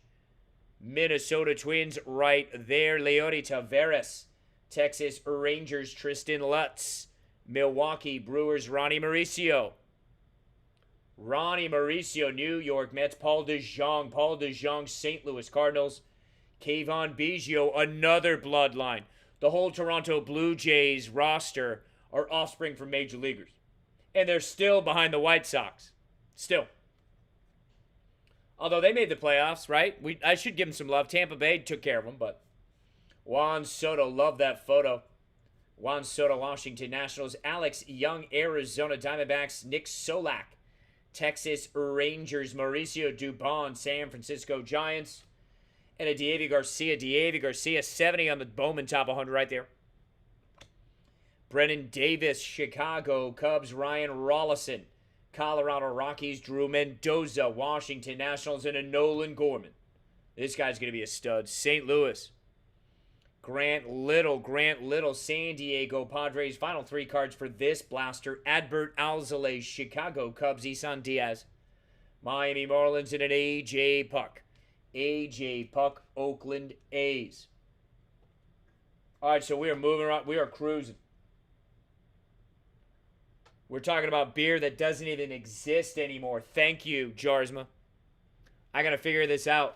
Minnesota Twins right there. Leody Taveras, Texas Rangers. Tristan Lutz, Milwaukee Brewers. Ronnie Mauricio, New York Mets. Paul DeJong, St. Louis Cardinals. Kayvon Biggio, another Bloodline. The whole Toronto Blue Jays roster are offspring from major leaguers. And they're still behind the White Sox. Still. Although they made the playoffs, right? I should give them some love. Tampa Bay took care of them, but Juan Soto, love that photo. Juan Soto, Washington Nationals. Alex Young, Arizona Diamondbacks. Nick Solak, Texas Rangers. Mauricio Dubon, San Francisco Giants. And a Diego Garcia, 70 on the Bowman top 100 right there. Brennan Davis, Chicago Cubs. Ryan Rollison, Colorado Rockies. Drew Mendoza, Washington Nationals. And a Nolan Gorman. This guy's going to be a stud. St. Louis. Grant Little, San Diego Padres. Final three cards for this blaster. Adbert Alzolay, Chicago Cubs. Isan Diaz, Miami Marlins. And an A.J. Puck, Oakland A's. All right, so we are moving around. We are cruising. We're talking about beer that doesn't even exist anymore. Thank you, Jarsma. I got to figure this out.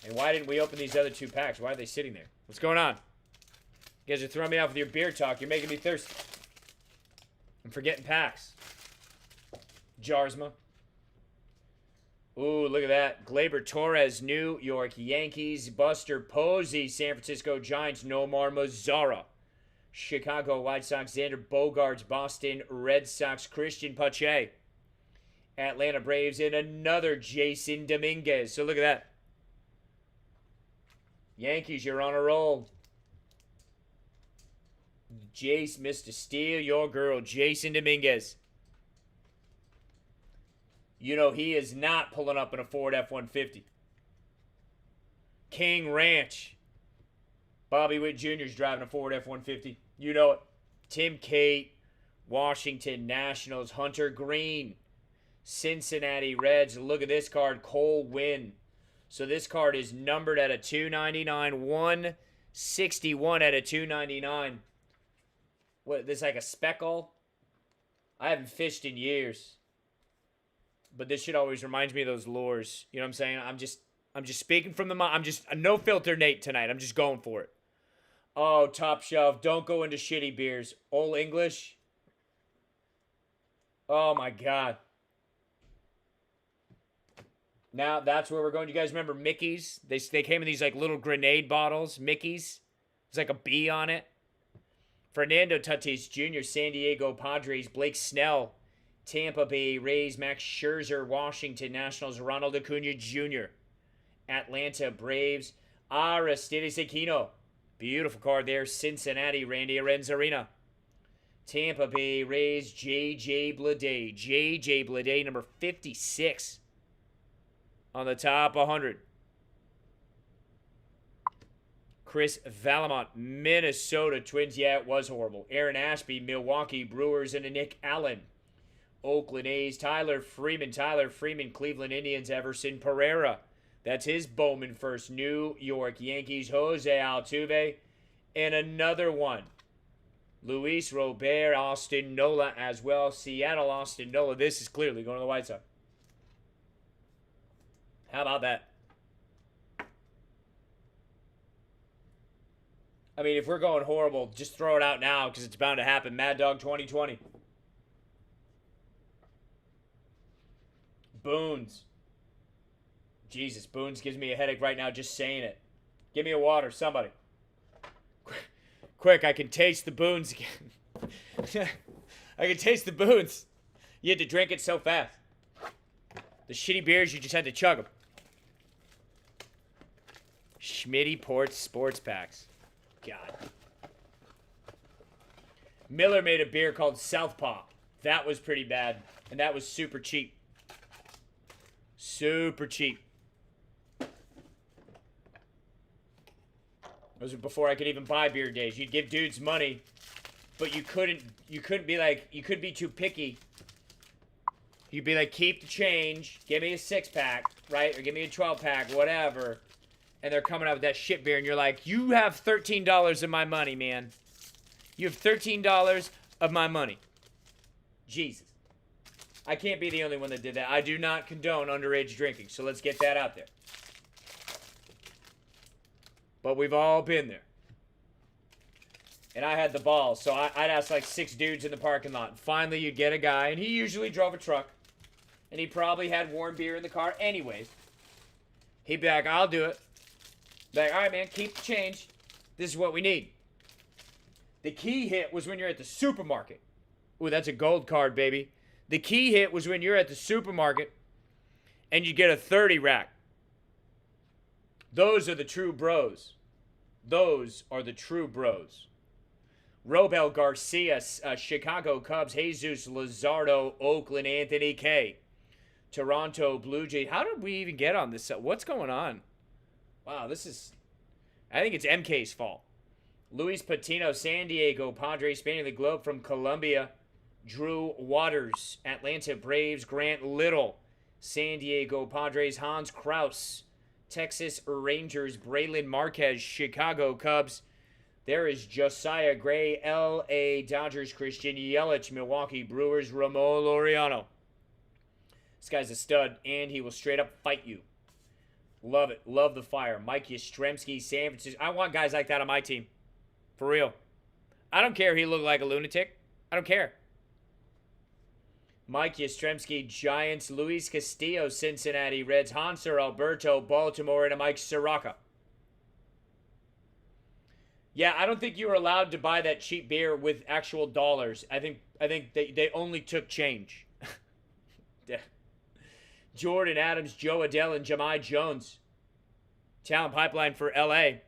And why didn't we open these other two packs? Why are they sitting there? What's going on? You guys are throwing me off with your beer talk. You're making me thirsty. I'm forgetting packs. Jarsma. Ooh, look at that. Gleyber Torres, New York Yankees. Buster Posey, San Francisco Giants. Nomar Mazara, Chicago White Sox. Xander Bogaerts, Boston Red Sox. Christian Pache, Atlanta Braves. And another Jason Dominguez. So look at that. Yankees, you're on a roll. Jace, Mr. Steal Your Girl, Jason Dominguez. You know he is not pulling up in a Ford F-150. King Ranch. Bobby Witt Jr. is driving a Ford F-150. You know it. Tim Cate, Washington Nationals. Hunter Green, Cincinnati Reds. Look at this card, Cole Winn. So this card is numbered at a 299, 161 at a 299. What, this like a speckle? I haven't fished in years. But this shit always reminds me of those lures. You know what I'm saying? I'm just speaking from the mind. I'm just a no filter Nate tonight. I'm just going for it. Oh, Top Shelf. Don't go into shitty beers. Old English. Oh my God. Now that's where we're going. You guys remember Mickey's? They came in these like little grenade bottles. Mickey's. There's like a bee on it. Fernando Tatis Jr., San Diego Padres. Blake Snell, Tampa Bay Rays. Max Scherzer, Washington Nationals. Ronald Acuna Jr., Atlanta Braves. Aristides Aquino, beautiful card there. Cincinnati, Randy Arozarena. Tampa Bay Rays. J.J. Bleday, number 56 on the top 100. Chris Valamont, Minnesota Twins. Yeah, it was horrible. Aaron Ashby, Milwaukee Brewers. And a Nick Allen, Oakland A's. Tyler Freeman, Cleveland Indians. Everson Pereira, That's his Bowman first. New York Yankees, Jose Altuve. And another one. Luis Robert, Austin Nola as well. Seattle, Austin Nola. This is clearly going to the White Sox. How about that? I mean, if we're going horrible, just throw it out now because it's bound to happen. Mad Dog 2020. Boons. Jesus, Boons gives me a headache right now just saying it. Give me a water, somebody. Quick, I can taste the Boons again. I can taste the Boons. You had to drink it so fast. The shitty beers, you just had to chug them. Schmitty Ports Sports Packs. God. Miller made a beer called Southpaw. That was pretty bad. And that was super cheap. Super cheap. Those were before I could even buy beer days. You'd give dudes money, but you couldn't be like, you couldn't be too picky. You'd be like, keep the change, give me a 6-pack, right? Or give me a 12-pack, whatever. And they're coming out with that shit beer, and you're like, you have $13 of my money, man. You have $13 of my money. Jesus. I can't be the only one that did that. I do not condone underage drinking, so let's get that out there. But we've all been there. And I had the balls, so I'd ask like 6 dudes in the parking lot. And finally, you'd get a guy, and he usually drove a truck. And he probably had warm beer in the car anyways. He'd be like, I'll do it. Be like, all right, man, keep the change. This is what we need. The key hit was when you're at the supermarket. Ooh, that's a gold card, baby. The key hit was when you're at the supermarket and you get a 30 rack. Those are the true bros. Those are the true bros. Robel Garcia, Chicago Cubs, Jesus Luzardo, Oakland, Anthony K. Toronto Blue Jays. How did we even get on this? What's going on? Wow, this is... I think it's MK's fault. Luis Patino, San Diego Padres, spanning the globe from Colombia. Drew Waters, Atlanta Braves. Grant Little, San Diego Padres. Hans Kraus, Texas Rangers. Braylon Marquez, Chicago Cubs. There is Josiah Gray, L.A. Dodgers. Christian Yelich, Milwaukee Brewers. Ramon Laureano. This guy's a stud, and he will straight up fight you. Love it. Love the fire. Mike Yastrzemski, San Francisco. I want guys like that on my team. For real. I don't care if he looked like a lunatic. I don't care. Mike Yastrzemski, Giants. Luis Castillo, Cincinnati Reds. Hanser Alberto, Baltimore. And a Mike Soroka. Yeah, I don't think you were allowed to buy that cheap beer with actual dollars. I think they only took change. Jordan Adams, Joe Adell, and Jahmai Jones. Talent pipeline for L.A.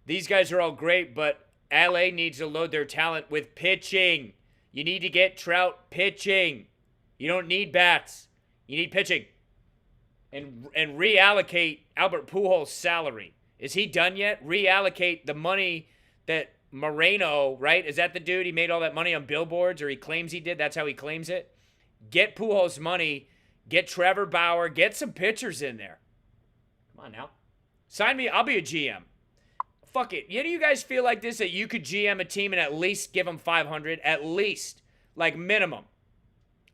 These guys are all great, but L.A. needs to load their talent with pitching. You need to get Trout pitching. You don't need bats. You need pitching. And reallocate Albert Pujols' salary. Is he done yet? Reallocate the money that Moreno, right? Is that the dude? He made all that money on billboards, or he claims he did. That's how he claims it. Get Pujols' money. Get Trevor Bauer. Get some pitchers in there. Come on now. Sign me. I'll be a GM. Fuck it. Do you guys feel like this, that you could GM a team and at least give them 500? At least. Like minimum.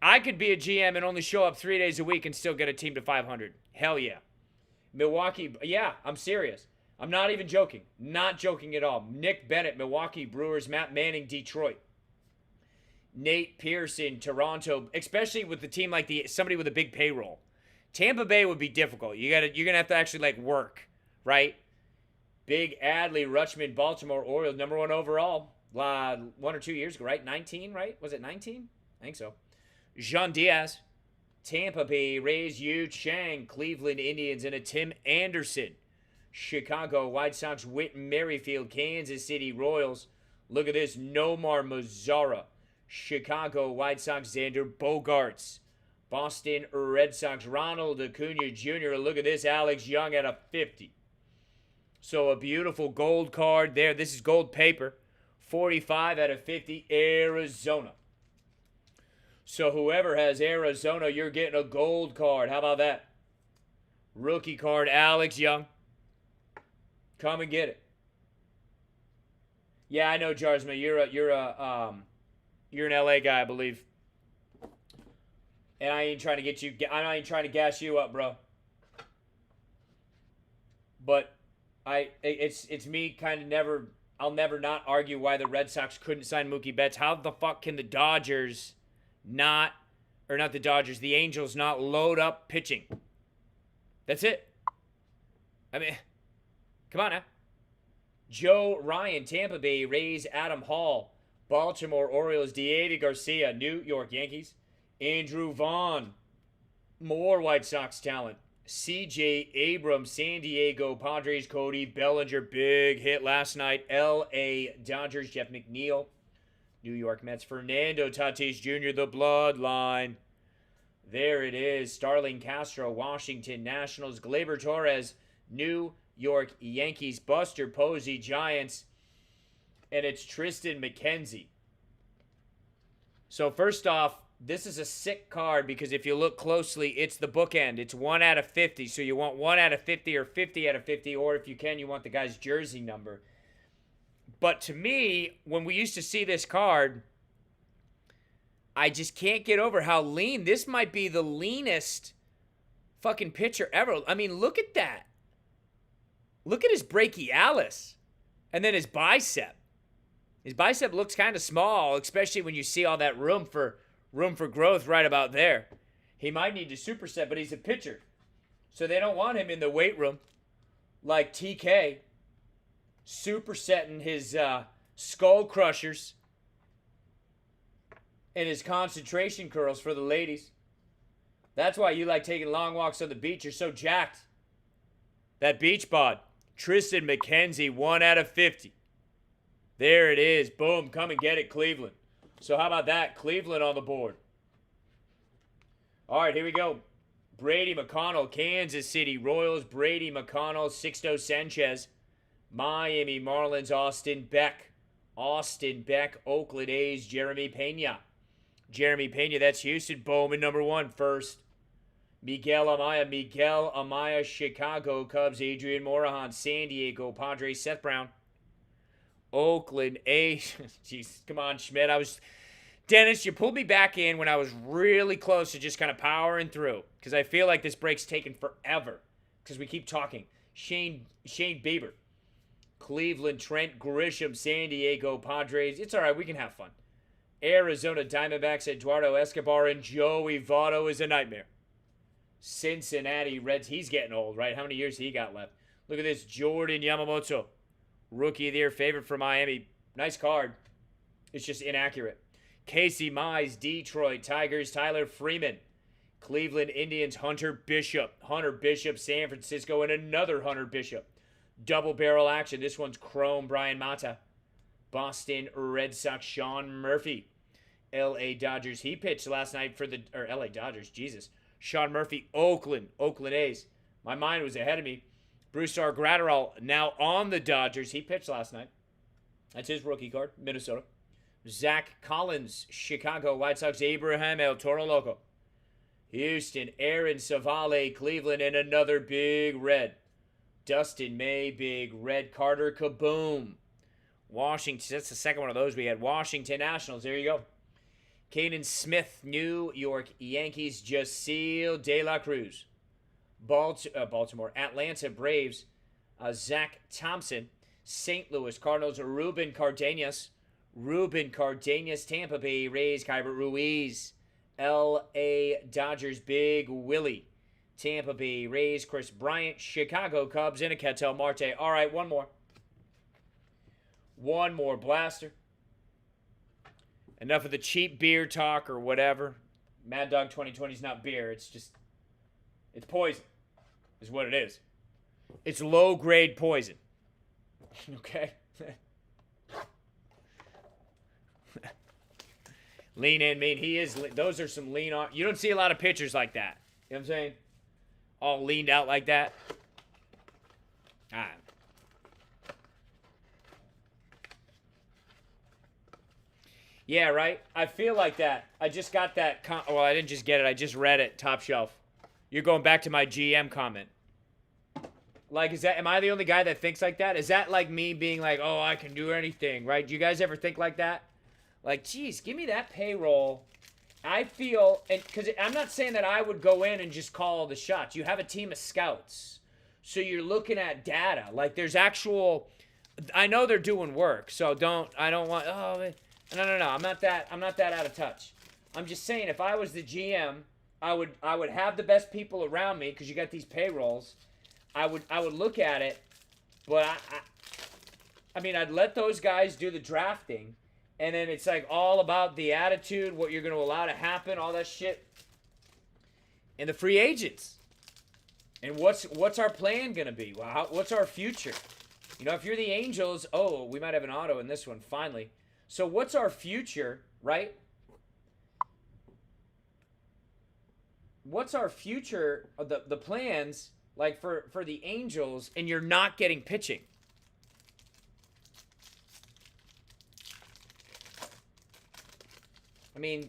I could be a GM and only show up 3 days a week and still get a team to 500. Hell yeah. Milwaukee. Yeah, I'm serious. I'm not even joking. Not joking at all. Nick Bennett, Milwaukee Brewers. Matt Manning, Detroit. Nate Pearson, Toronto, especially with the team like somebody with a big payroll. Tampa Bay would be difficult. You're gonna have to actually like work, right? Big Adley, Rutschman, Baltimore Orioles, number 1 overall, 1 or 2 years ago, right? 19, right? Was it 19? I think so. Jean Diaz, Tampa Bay Rays, Yu Chang, Cleveland Indians, and a Tim Anderson. Chicago White Sox, Whit Merrifield, Kansas City Royals. Look at this, Nomar Mazara. Chicago White Sox, Xander Bogaerts. Boston Red Sox, Ronald Acuna Jr. Look at this, Alex Young at a 50. So a beautiful gold card there. This is gold paper. 45 out of 50, Arizona. So whoever has Arizona, you're getting a gold card. How about that? Rookie card, Alex Young. Come and get it. Yeah, I know, Jarsma. You're an LA guy, I believe. And I ain't trying to get you. I ain't trying to gas you up, bro. But it's me kind of never. I'll never not argue why the Red Sox couldn't sign Mookie Betts. How the fuck can the Dodgers not, or not the Dodgers, the Angels not load up pitching? That's it. I mean, come on now. Joe Ryan, Tampa Bay Rays, Adam Hall, Baltimore Orioles, Diego Garcia, New York Yankees, Andrew Vaughn, more White Sox talent, C.J. Abrams, San Diego Padres, Cody Bellinger, big hit last night, L.A. Dodgers, Jeff McNeil, New York Mets, Fernando Tatis Jr., the Bloodline. There it is, Starling Castro, Washington Nationals, Gleyber Torres, New York Yankees, Buster Posey, Giants, and it's Tristan McKenzie. So first off, this is a sick card because if you look closely, it's the bookend. It's 1 out of 50, so you want 1 out of 50 or 50 out of 50, or if you can, you want the guy's jersey number. But to me, when we used to see this card, I just can't get over how lean. This might be the leanest fucking pitcher ever. I mean, look at that. Look at his brachialis. And then his bicep. His bicep looks kind of small, especially when you see all that room for growth right about there. He might need to superset, but he's a pitcher. So they don't want him in the weight room like TK supersetting his skull crushers and his concentration curls for the ladies. That's why you like taking long walks on the beach. You're so jacked. That beach bod. Tristan McKenzie, 1 out of 50. There it is. Boom. Come and get it, Cleveland. So how about that? Cleveland on the board. All right, here we go. Brady McConnell, Kansas City Royals. Brady McConnell, Sixto Sanchez. Miami Marlins, Austin Beck. Austin Beck, Oakland A's, Jeremy Pena. Jeremy Pena, that's Houston. Bowman, number 1, first. Miguel Amaya, Chicago Cubs, Adrian Morejon, San Diego Padres, Seth Brown. Oakland A's. Jeez, come on, Schmidt. Dennis, you pulled me back in when I was really close to just kind of powering through because I feel like this break's taken forever because we keep talking. Shane Bieber, Cleveland, Trent Grisham, San Diego Padres. It's all right. We can have fun. Arizona Diamondbacks, Eduardo Escobar, and Joey Votto is a nightmare. Cincinnati Reds. He's getting old, right? How many years he got left? Look at this. Jordan Yamamoto. Rookie of the year, favorite for Miami. Nice card. It's just inaccurate. Casey Mize, Detroit Tigers, Tyler Freeman. Cleveland Indians, Hunter Bishop. Hunter Bishop, San Francisco, and another Hunter Bishop. Double barrel action. This one's Chrome, Brian Mata. Boston Red Sox, Sean Murphy. L.A. Dodgers. He pitched last night for L.A. Dodgers, Jesus. Sean Murphy, Oakland A's. My mind was ahead of me. Brusdar Graterol, now on the Dodgers. He pitched last night. That's his rookie card, Minnesota. Zach Collins, Chicago White Sox. Abraham El Toro Loco. Houston, Aaron Savale, Cleveland, and another big red. Dustin May, big red. Carter Kaboom. Washington, that's the second one of those we had. Washington Nationals, there you go. Caden Smith, New York Yankees, Jasiel De La Cruz. Baltimore, Atlanta Braves, Zach Thompson. St. Louis Cardinals, Ruben Cardenas. Tampa Bay Rays, Kyber Ruiz. L.A. Dodgers, Big Willie. Tampa Bay Rays, Chris Bryant. Chicago Cubs, and a Ketel Marte. All right, one more. One more blaster. Enough of the cheap beer talk or whatever. Mad Dog 2020 is not beer. It's poison, is what it is. It's low-grade poison. Okay? Lean in, mean. He is. Those are some lean on. You don't see a lot of pitchers like that. You know what I'm saying? All leaned out like that. All right. Yeah, right? I feel like that. I just got that. Well, I didn't just get it. I just read it. Top shelf. You're going back to my GM comment. Like, am I the only guy that thinks like that? Is that like me being like, oh, I can do anything, right? Do you guys ever think like that? Like, geez, give me that payroll. I feel, and because I'm not saying that I would go in and just call all the shots. You have a team of scouts. So you're looking at data. Like, there's actual, I know they're doing work. So I don't want, oh, no. I'm not that out of touch. I'm just saying, if I was the GM, I would have the best people around me because you got these payrolls. I would look at it, but I mean, I'd let those guys do the drafting, and then it's like all about the attitude, what you're going to allow to happen, all that shit, and the free agents, and what's our plan going to be? Well, what's our future? You know, if you're the Angels, oh, we might have an auto in this one finally. So what's our future, right? What's our future? The plans. Like, for the Angels, and you're not getting pitching. I mean,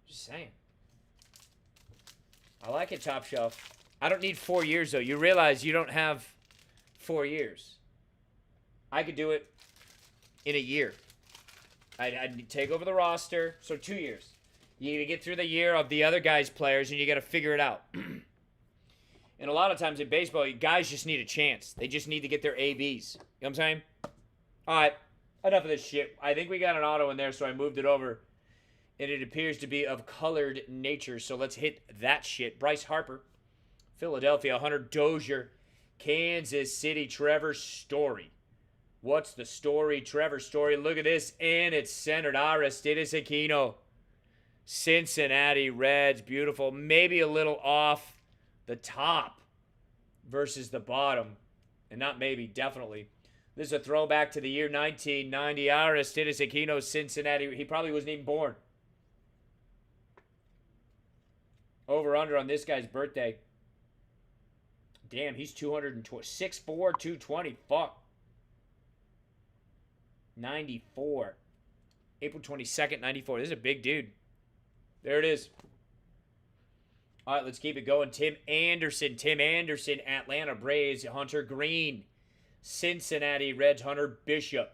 just saying. I like it, Top Shelf. I don't need 4 years, though. You realize you don't have 4 years. I could do it in a year. I'd take over the roster, so 2 years. You got to get through the year of the other guys' players, and you got to figure it out. And a lot of times in baseball, guys just need a chance. They just need to get their ABs. You know what I'm saying? All right, enough of this shit. I think we got an auto in there, so I moved it over. And it appears to be of colored nature, so let's hit that shit. Bryce Harper, Philadelphia, Hunter Dozier, Kansas City, Trevor Story. What's the story? Trevor Story, look at this, and it's centered. Aristides Aquino, Cincinnati Reds, beautiful. Maybe a little off the top versus the bottom. And not maybe, definitely. This is a throwback to the year 1990. Aristides Aquino, Cincinnati. He probably wasn't even born. Over under on this guy's birthday. Damn, he's 6'4", 220. Fuck. 94. April 22nd, 94. This is a big dude. There it is. All right, let's keep it going. Tim Anderson, Atlanta Braves, Hunter Green, Cincinnati Reds, Hunter Bishop,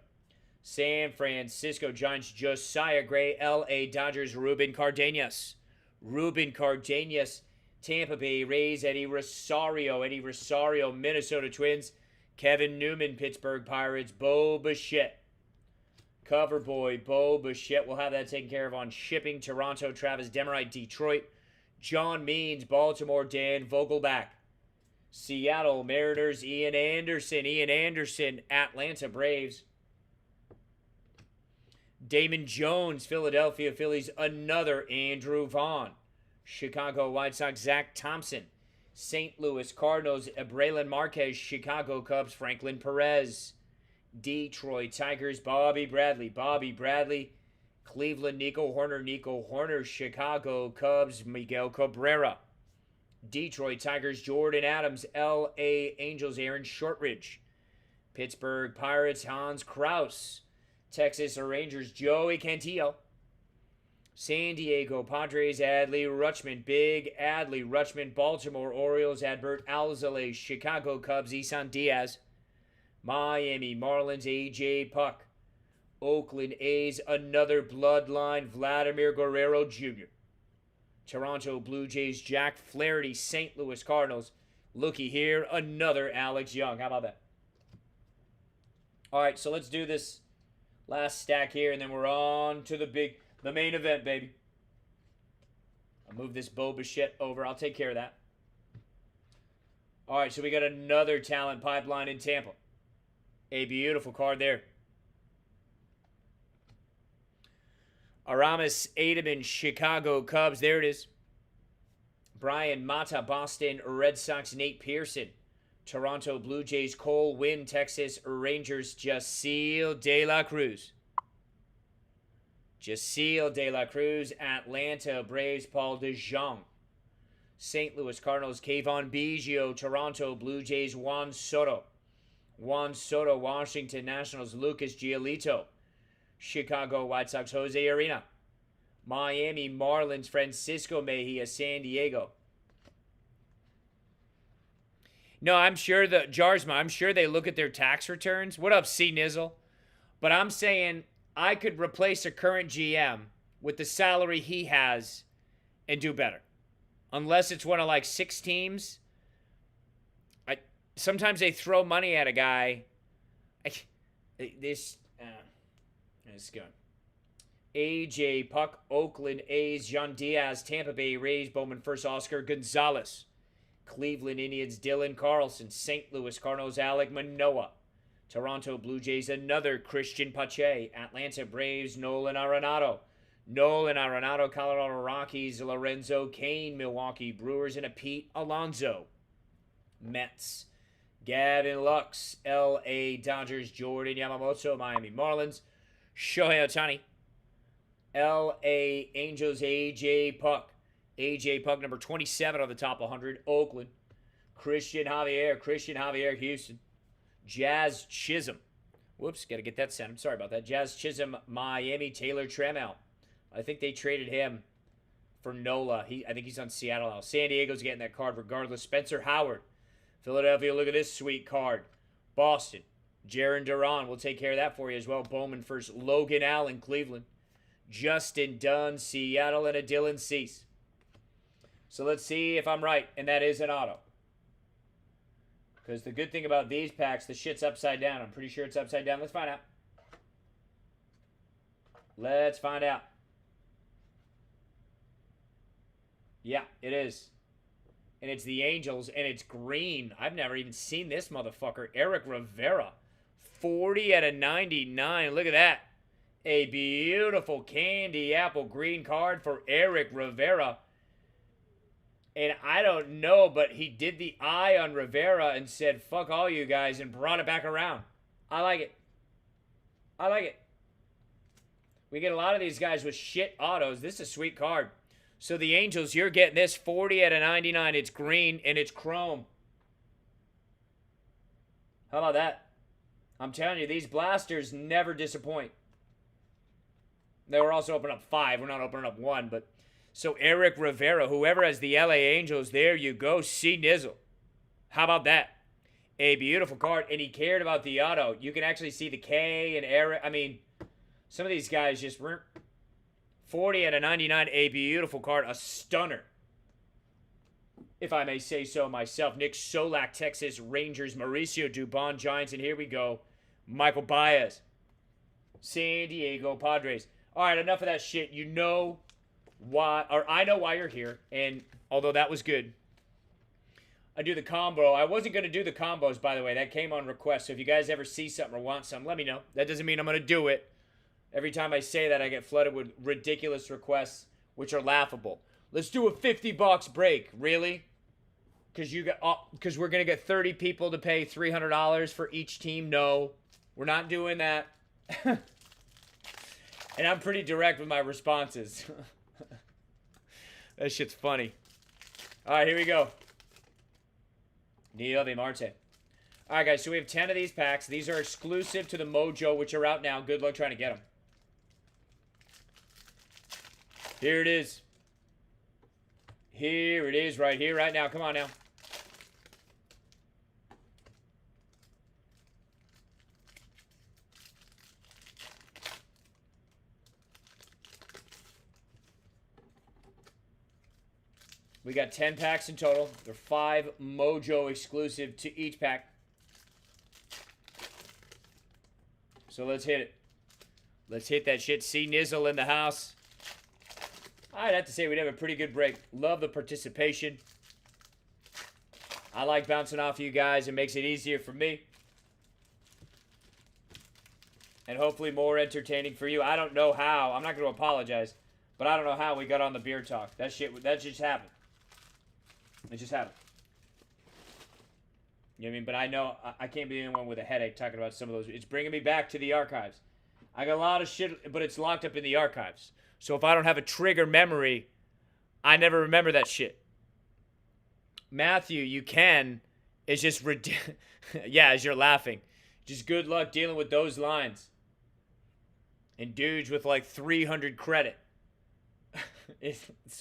San Francisco Giants, Josiah Gray, LA Dodgers, Ruben Cardenas, Tampa Bay Rays, Eddie Rosario, Minnesota Twins, Kevin Newman, Pittsburgh Pirates, Bo Bichette, cover boy, Bo Bichette. We'll have that taken care of on shipping. Toronto, Travis Demerite, Detroit, John Means, Baltimore, Dan Vogelback. Seattle Mariners, Ian Anderson, Atlanta Braves. Damon Jones, Philadelphia Phillies, another Andrew Vaughn. Chicago White Sox, Zach Thompson. St. Louis Cardinals, Braylon Marquez, Chicago Cubs, Franklin Perez. Detroit Tigers, Bobby Bradley. Cleveland, Nico Horner, Chicago Cubs, Miguel Cabrera. Detroit Tigers, Jordan Adams, L.A. Angels, Aaron Shortridge. Pittsburgh Pirates, Hans Kraus. Texas Rangers, Joey Cantillo. San Diego Padres, Adley Rutschman, Big Adley Rutschman. Baltimore Orioles, Adbert Alzolay. Chicago Cubs, Isan Diaz. Miami Marlins, A.J. Puck. Oakland A's, another bloodline, Vladimir Guerrero Jr. Toronto Blue Jays, Jack Flaherty. St. Louis Cardinals, looky here, another Alex Young. How about that? All right, so let's do this last stack here, and then we're on to the main event, baby. I'll move this Bo Bichette over. I'll take care of that. All right, so we got another talent pipeline in Tampa. A beautiful card there. Aramis Ademan, Chicago Cubs. There it is. Brian Mata, Boston Red Sox. Nate Pearson, Toronto Blue Jays. Cole Winn, Texas Rangers. Jasiel De La Cruz. Atlanta Braves. Paul DeJong. St. Louis Cardinals. Kayvon Biggio, Toronto Blue Jays. Juan Soto, Washington Nationals. Lucas Giolito, Chicago White Sox. Jose Arena. Miami Marlins, Francisco Mejia, San Diego. No, I'm sure the Jarsma, I'm sure they look at their tax returns. What up, C Nizzle? But I'm saying I could replace a current GM with the salary he has and do better. Unless it's one of like 6 teams. Sometimes they throw money at a guy. This good. AJ Puck, Oakland A's, John Diaz, Tampa Bay Rays, Bowman first, Oscar Gonzalez, Cleveland Indians, Dylan Carlson, St. Louis Cardinals, Alek Manoah, Toronto Blue Jays, another Christian Pache, Atlanta Braves, Nolan Arenado, Colorado Rockies, Lorenzo Cain, Milwaukee Brewers, and a Pete Alonso, Mets, Gavin Lux, LA Dodgers, Jordan Yamamoto, Miami Marlins, Shohei Ohtani, LA Angels, AJ Puck, number 27 on the top 100, Oakland, Christian Javier, Houston, Jazz Chisholm, whoops, got to get that sent. Sorry about that. Jazz Chisholm, Miami, Taylor Trammell. I think they traded him for Nola. I think he's on Seattle now. San Diego's getting that card regardless. Spencer Howard, Philadelphia, look at this sweet card. Boston, Jarren Duran, we'll take care of that for you as well. Bowman first, Logan Allen, Cleveland, Justin Dunn, Seattle, and a Dylan Cease. So let's see if I'm right, and that is an auto. Because the good thing about these packs, the shit's upside down. I'm pretty sure it's upside down. Let's find out. Yeah, it is. And it's the Angels, and it's green. I've never even seen this motherfucker. Eric Rivera, 40 out of 99. Look at that. A beautiful candy apple green card for Eric Rivera. And I don't know, but he did the eye on Rivera and said, fuck all you guys, and brought it back around. I like it. We get a lot of these guys with shit autos. This is a sweet card. So the Angels, you're getting this 40 out of 99. It's green and it's chrome. How about that? I'm telling you, these blasters never disappoint. They were also opening up 5. We're not opening up 1, but... So Eric Rivera, whoever has the LA Angels, there you go. C Nizzle. How about that? A beautiful card. And he cared about the auto. You can actually see the K and Eric. I mean, some of these guys just weren't. 40 out of 99. A beautiful card. A stunner. If I may say so myself. Nick Solak, Texas Rangers. Mauricio Dubon, Giants. And here we go. Michael Baez, San Diego Padres. All right, enough of that shit. You know why, or I know why you're here, and although that was good, I do the combo. I wasn't going to do the combos, by the way. That came on request, so if you guys ever see something or want something, let me know. That doesn't mean I'm going to do it. Every time I say that, I get flooded with ridiculous requests, which are laughable. Let's do a $50 break. Really? Because we're going to get 30 people to pay $300 for each team? No, we're not doing that. And I'm pretty direct with my responses. That shit's funny. All right, here we go. Neil Marte. All right, guys, so we have 10 of these packs. These are exclusive to the Mojo, which are out now. Good luck trying to get them. Here it is. Here it is right here, right now. Come on now. We got 10 packs in total. There are 5 Mojo exclusive to each pack. So let's hit it. Let's hit that shit. C Nizzle in the house. I'd have to say we'd have a pretty good break. Love the participation. I like bouncing off you guys. It makes it easier for me. And hopefully more entertaining for you. I don't know how. I'm not going to apologize. But I don't know how we got on the beer talk. That just happened. It just happened. You know what I mean? But I know I can't be the only one with a headache talking about some of those. It's bringing me back to the archives. I got a lot of shit, but it's locked up in the archives. So if I don't have a trigger memory, I never remember that shit. Matthew, you can. It's just ridiculous. Yeah, as you're laughing. Just good luck dealing with those lines. And dudes with like 300 credit.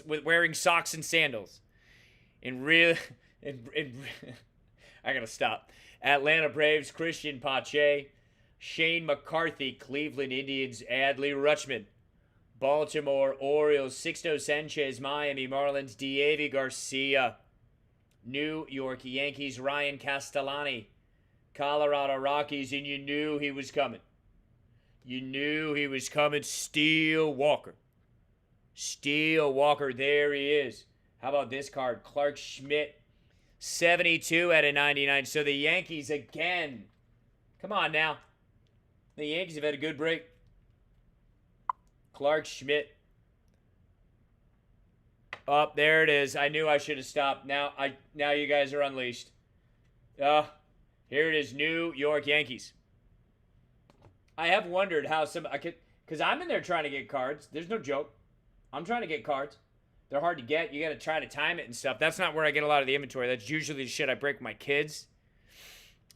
With wearing socks and sandals. And really, I gotta stop. Atlanta Braves, Christian Pache. Shane McCarthy, Cleveland Indians, Adley Rutschman. Baltimore Orioles, Sixto Sanchez, Miami Marlins, Diego Garcia. New York Yankees, Ryan Castellani. Colorado Rockies, and you knew he was coming. You knew he was coming. Steele Walker. Steele Walker, there he is. How about this card? Clark Schmidt, 72 out of 99. So the Yankees again. Come on now. The Yankees have had a good break. Clark Schmidt. Oh, there it is. I knew I should have stopped. Now you guys are unleashed. Here it is. New York Yankees. I have wondered how because I'm in there trying to get cards. There's no joke. I'm trying to get cards. They're hard to get. You got to try to time it and stuff. That's not where I get a lot of the inventory. That's usually the shit I break with my kids.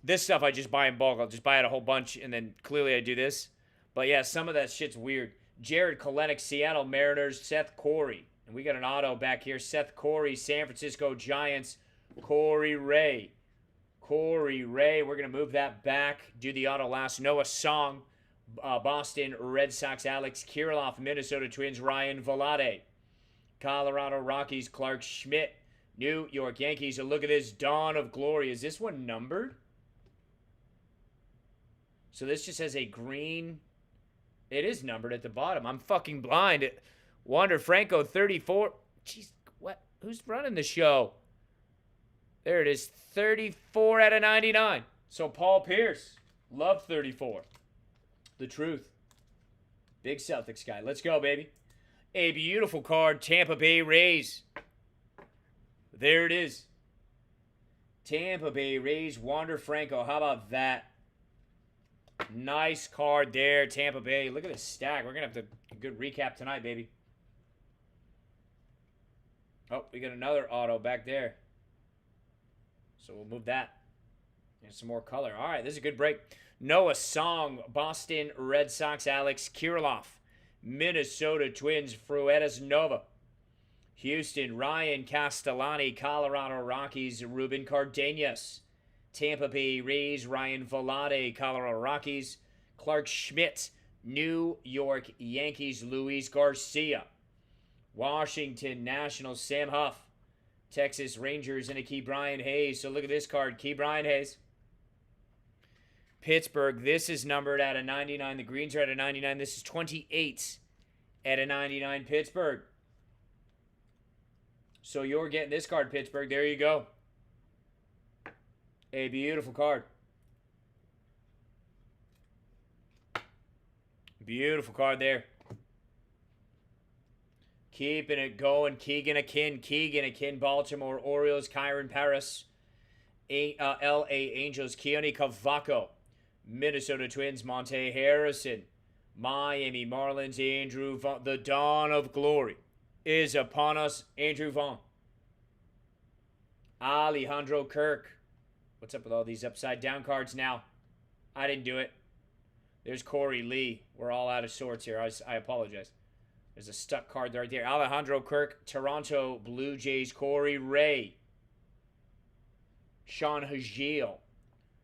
This stuff I just buy in bulk. I'll just buy it a whole bunch, and then clearly I do this. But yeah, some of that shit's weird. Jared Kelenic, Seattle Mariners, Seth Corey. And we got an auto back here. Seth Corey, San Francisco Giants, Corey Ray. Corey Ray, we're going to move that back. Do the auto last. Noah Song, Boston Red Sox, Alex Kirilloff, Minnesota Twins, Ryan Velade. Colorado Rockies, Clark Schmidt. New York Yankees, a look at this Dawn of Glory. Is this one numbered? So this just has a green. It is numbered at the bottom. I'm fucking blind. Wander Franco, 34. Jeez, what? Who's running the show? There it is, 34 out of 99. So Paul Pierce, love 34. The truth. Big Celtics guy. Let's go, baby. A beautiful card, Tampa Bay Rays. There it is. Tampa Bay Rays, Wander Franco. How about that? Nice card there, Tampa Bay. Look at this stack. We're going to have a good recap tonight, baby. Oh, we got another auto back there. So we'll move that. And some more color. All right, this is a good break. Noah Song, Boston Red Sox, Alex Kirilloff. Minnesota Twins, Fruetas Nova. Houston, Ryan Castellani, Colorado Rockies, Ruben Cardenas. Tampa Bay Rays, Ryan Velade, Colorado Rockies. Clark Schmidt, New York Yankees, Luis Garcia. Washington Nationals, Sam Huff. Texas Rangers, and a Key Brian Hayes. So look at this card, Key Brian Hayes. Pittsburgh, this is numbered out of 99. The greens are out of 99. This is 28 out of 99, Pittsburgh. So you're getting this card, Pittsburgh. There you go. A beautiful card. Beautiful card there. Keeping it going. Keegan Akin, Baltimore Orioles, Kyron Paris, LA Angels, Keone Cavaco, Minnesota Twins, Monte Harrison, Miami Marlins, Andrew Vaughn. The dawn of glory is upon us, Andrew Vaughn. Alejandro Kirk. What's up with all these upside down cards now? I didn't do it. There's Corey Lee. We're all out of sorts here. I apologize. There's a stuck card right there. Alejandro Kirk, Toronto Blue Jays, Corey Ray. Sean Hagil.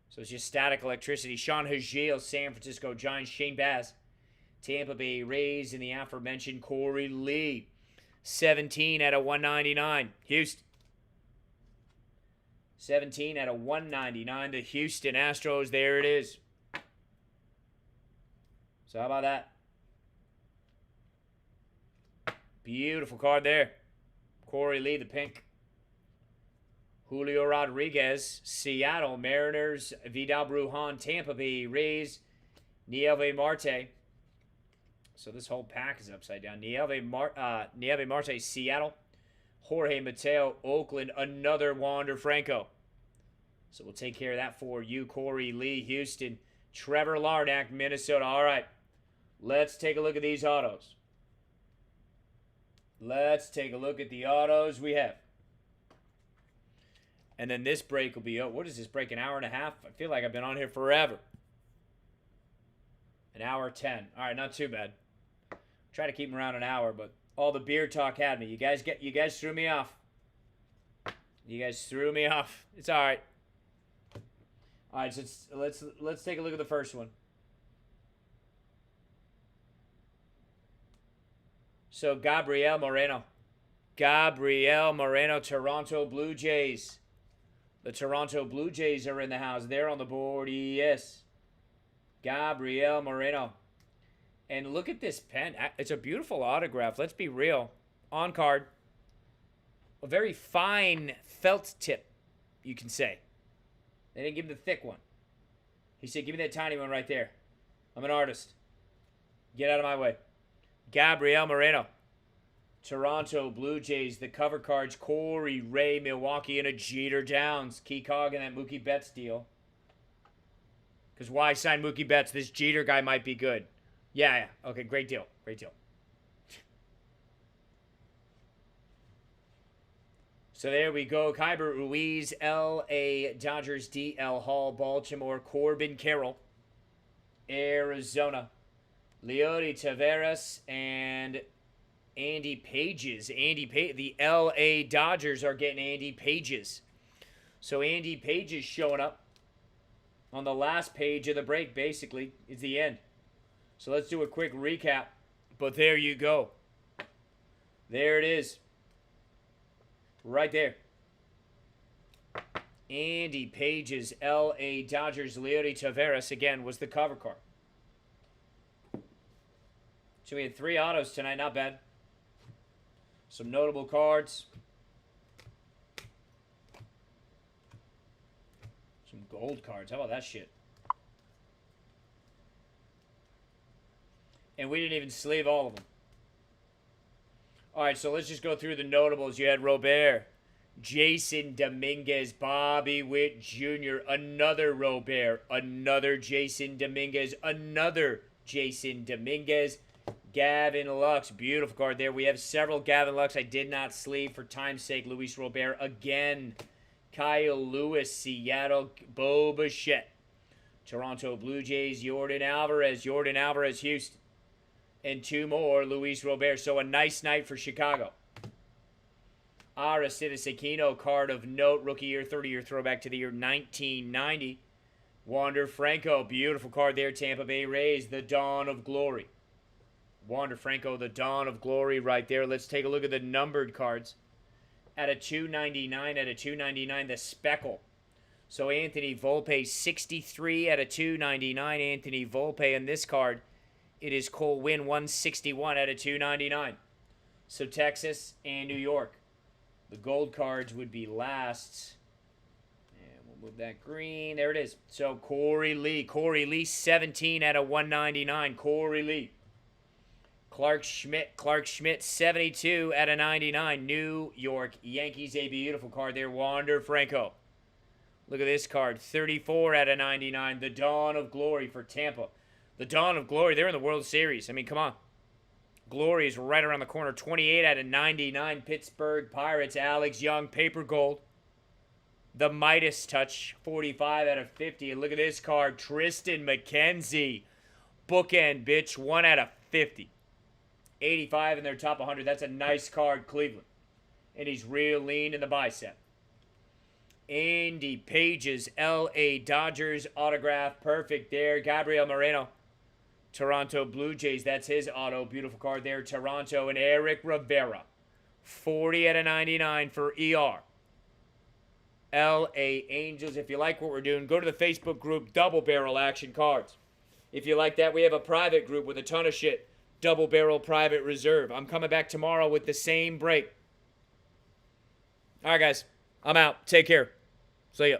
So it's just static electricity. Sean Hagil, San Francisco Giants, Shane Baz. Tampa Bay Rays, and the aforementioned Corey Lee. 17 out of 199. Houston. 17 out of 199. The Houston Astros. There it is. So how about that? Beautiful card there. Corey Lee, the pink. Julio Rodriguez, Seattle Mariners, Vidal Brujan, Tampa Bay Rays, Nieve Marte. So this whole pack is upside down. Nieve Marte, Seattle. Jorge Mateo, Oakland. Another Wander Franco. So we'll take care of that for you. Corey Lee, Houston. Trevor Larnach, Minnesota. All right. Let's take a look at these autos. Let's take a look at the autos we have. And then this break will be, oh, what is this break, an hour and a half? I feel like I've been on here forever. An hour 10. All right, not too bad. Try to keep them around an hour, but all the beer talk had me. You guys threw me off. You guys threw me off. It's all right. All right, so let's take a look at the first one. So Gabriel Moreno, Toronto Blue Jays. The Toronto Blue Jays are in the house. They're on the board. Yes, Gabriel Moreno. And look at this pen. It's a beautiful autograph. Let's be real. On card. A very fine felt tip, you can say. They didn't give him the thick one. He said, give me that tiny one right there. I'm an artist. Get out of my way. Gabriel Moreno. Toronto Blue Jays. The cover cards, Corey Ray, Milwaukee, and a Jeter Downs. Key cog in that Mookie Betts deal. Because why sign Mookie Betts? This Jeter guy might be good. Yeah. Okay, great deal. Great deal. So there we go. Kyber Ruiz, L.A. Dodgers, D.L. Hall, Baltimore, Corbin Carroll, Arizona, Leody Taveras, and Andy Pages. The L.A. Dodgers are getting Andy Pages. So Andy Pages showing up on the last page of the break, basically. It's the end. So let's do a quick recap. But there you go. There it is. Right there. Andy Pages, L.A. Dodgers, Leody Taveras, again, was the cover card. So we had 3 autos tonight. Not bad. Some notable cards. Some gold cards. How about that shit? And we didn't even sleeve all of them. All right, so let's just go through the notables. You had Robert, Jason Dominguez, Bobby Witt Jr., another Robert, another Jason Dominguez, another Jason Dominguez, Gavin Lux. Beautiful card there. We have several Gavin Lux I did not sleeve for time's sake. Luis Robert again. Kyle Lewis, Seattle, Bo Bichette. Toronto Blue Jays, Jordan Alvarez, Houston. And 2 more, Luis Robert. So a nice night for Chicago. Aristides Aquino, card of note, rookie year, 30-year throwback to the year 1990. Wander Franco, beautiful card there, Tampa Bay Rays, the dawn of glory. Wander Franco, the dawn of glory right there. Let's take a look at the numbered cards. At a 299, the speckle. So Anthony Volpe, 63 at a 299. Anthony Volpe in this card. It is Cole Winn, 161 out of 299. So Texas and New York. The gold cards would be last. And we'll move that green. There it is. So Corey Lee, 17 out of 199. Corey Lee. Clark Schmidt, 72 out of 99. New York Yankees, a beautiful card there. Wander Franco. Look at this card, 34 out of 99. The dawn of glory for Tampa. The dawn of glory, they're in the World Series. I mean, come on. Glory is right around the corner. 28 out of 99. Pittsburgh Pirates, Alex Young, paper gold. The Midas touch, 45 out of 50. And look at this card, Tristan McKenzie. Bookend, bitch, 1 out of 50. 85 in their top 100. That's a nice card, Cleveland. And he's real lean in the bicep. Andy Pages, L.A. Dodgers, autograph, perfect there. Gabriel Moreno. Toronto Blue Jays, that's his auto. Beautiful card there. Toronto and Eric Rivera. 40 out of 99 for ER. LA Angels. If you like what we're doing, go to the Facebook group, Double Barrel Action Cards. If you like that, we have a private group with a ton of shit. Double Barrel Private Reserve. I'm coming back tomorrow with the same break. All right, guys. I'm out. Take care. See ya.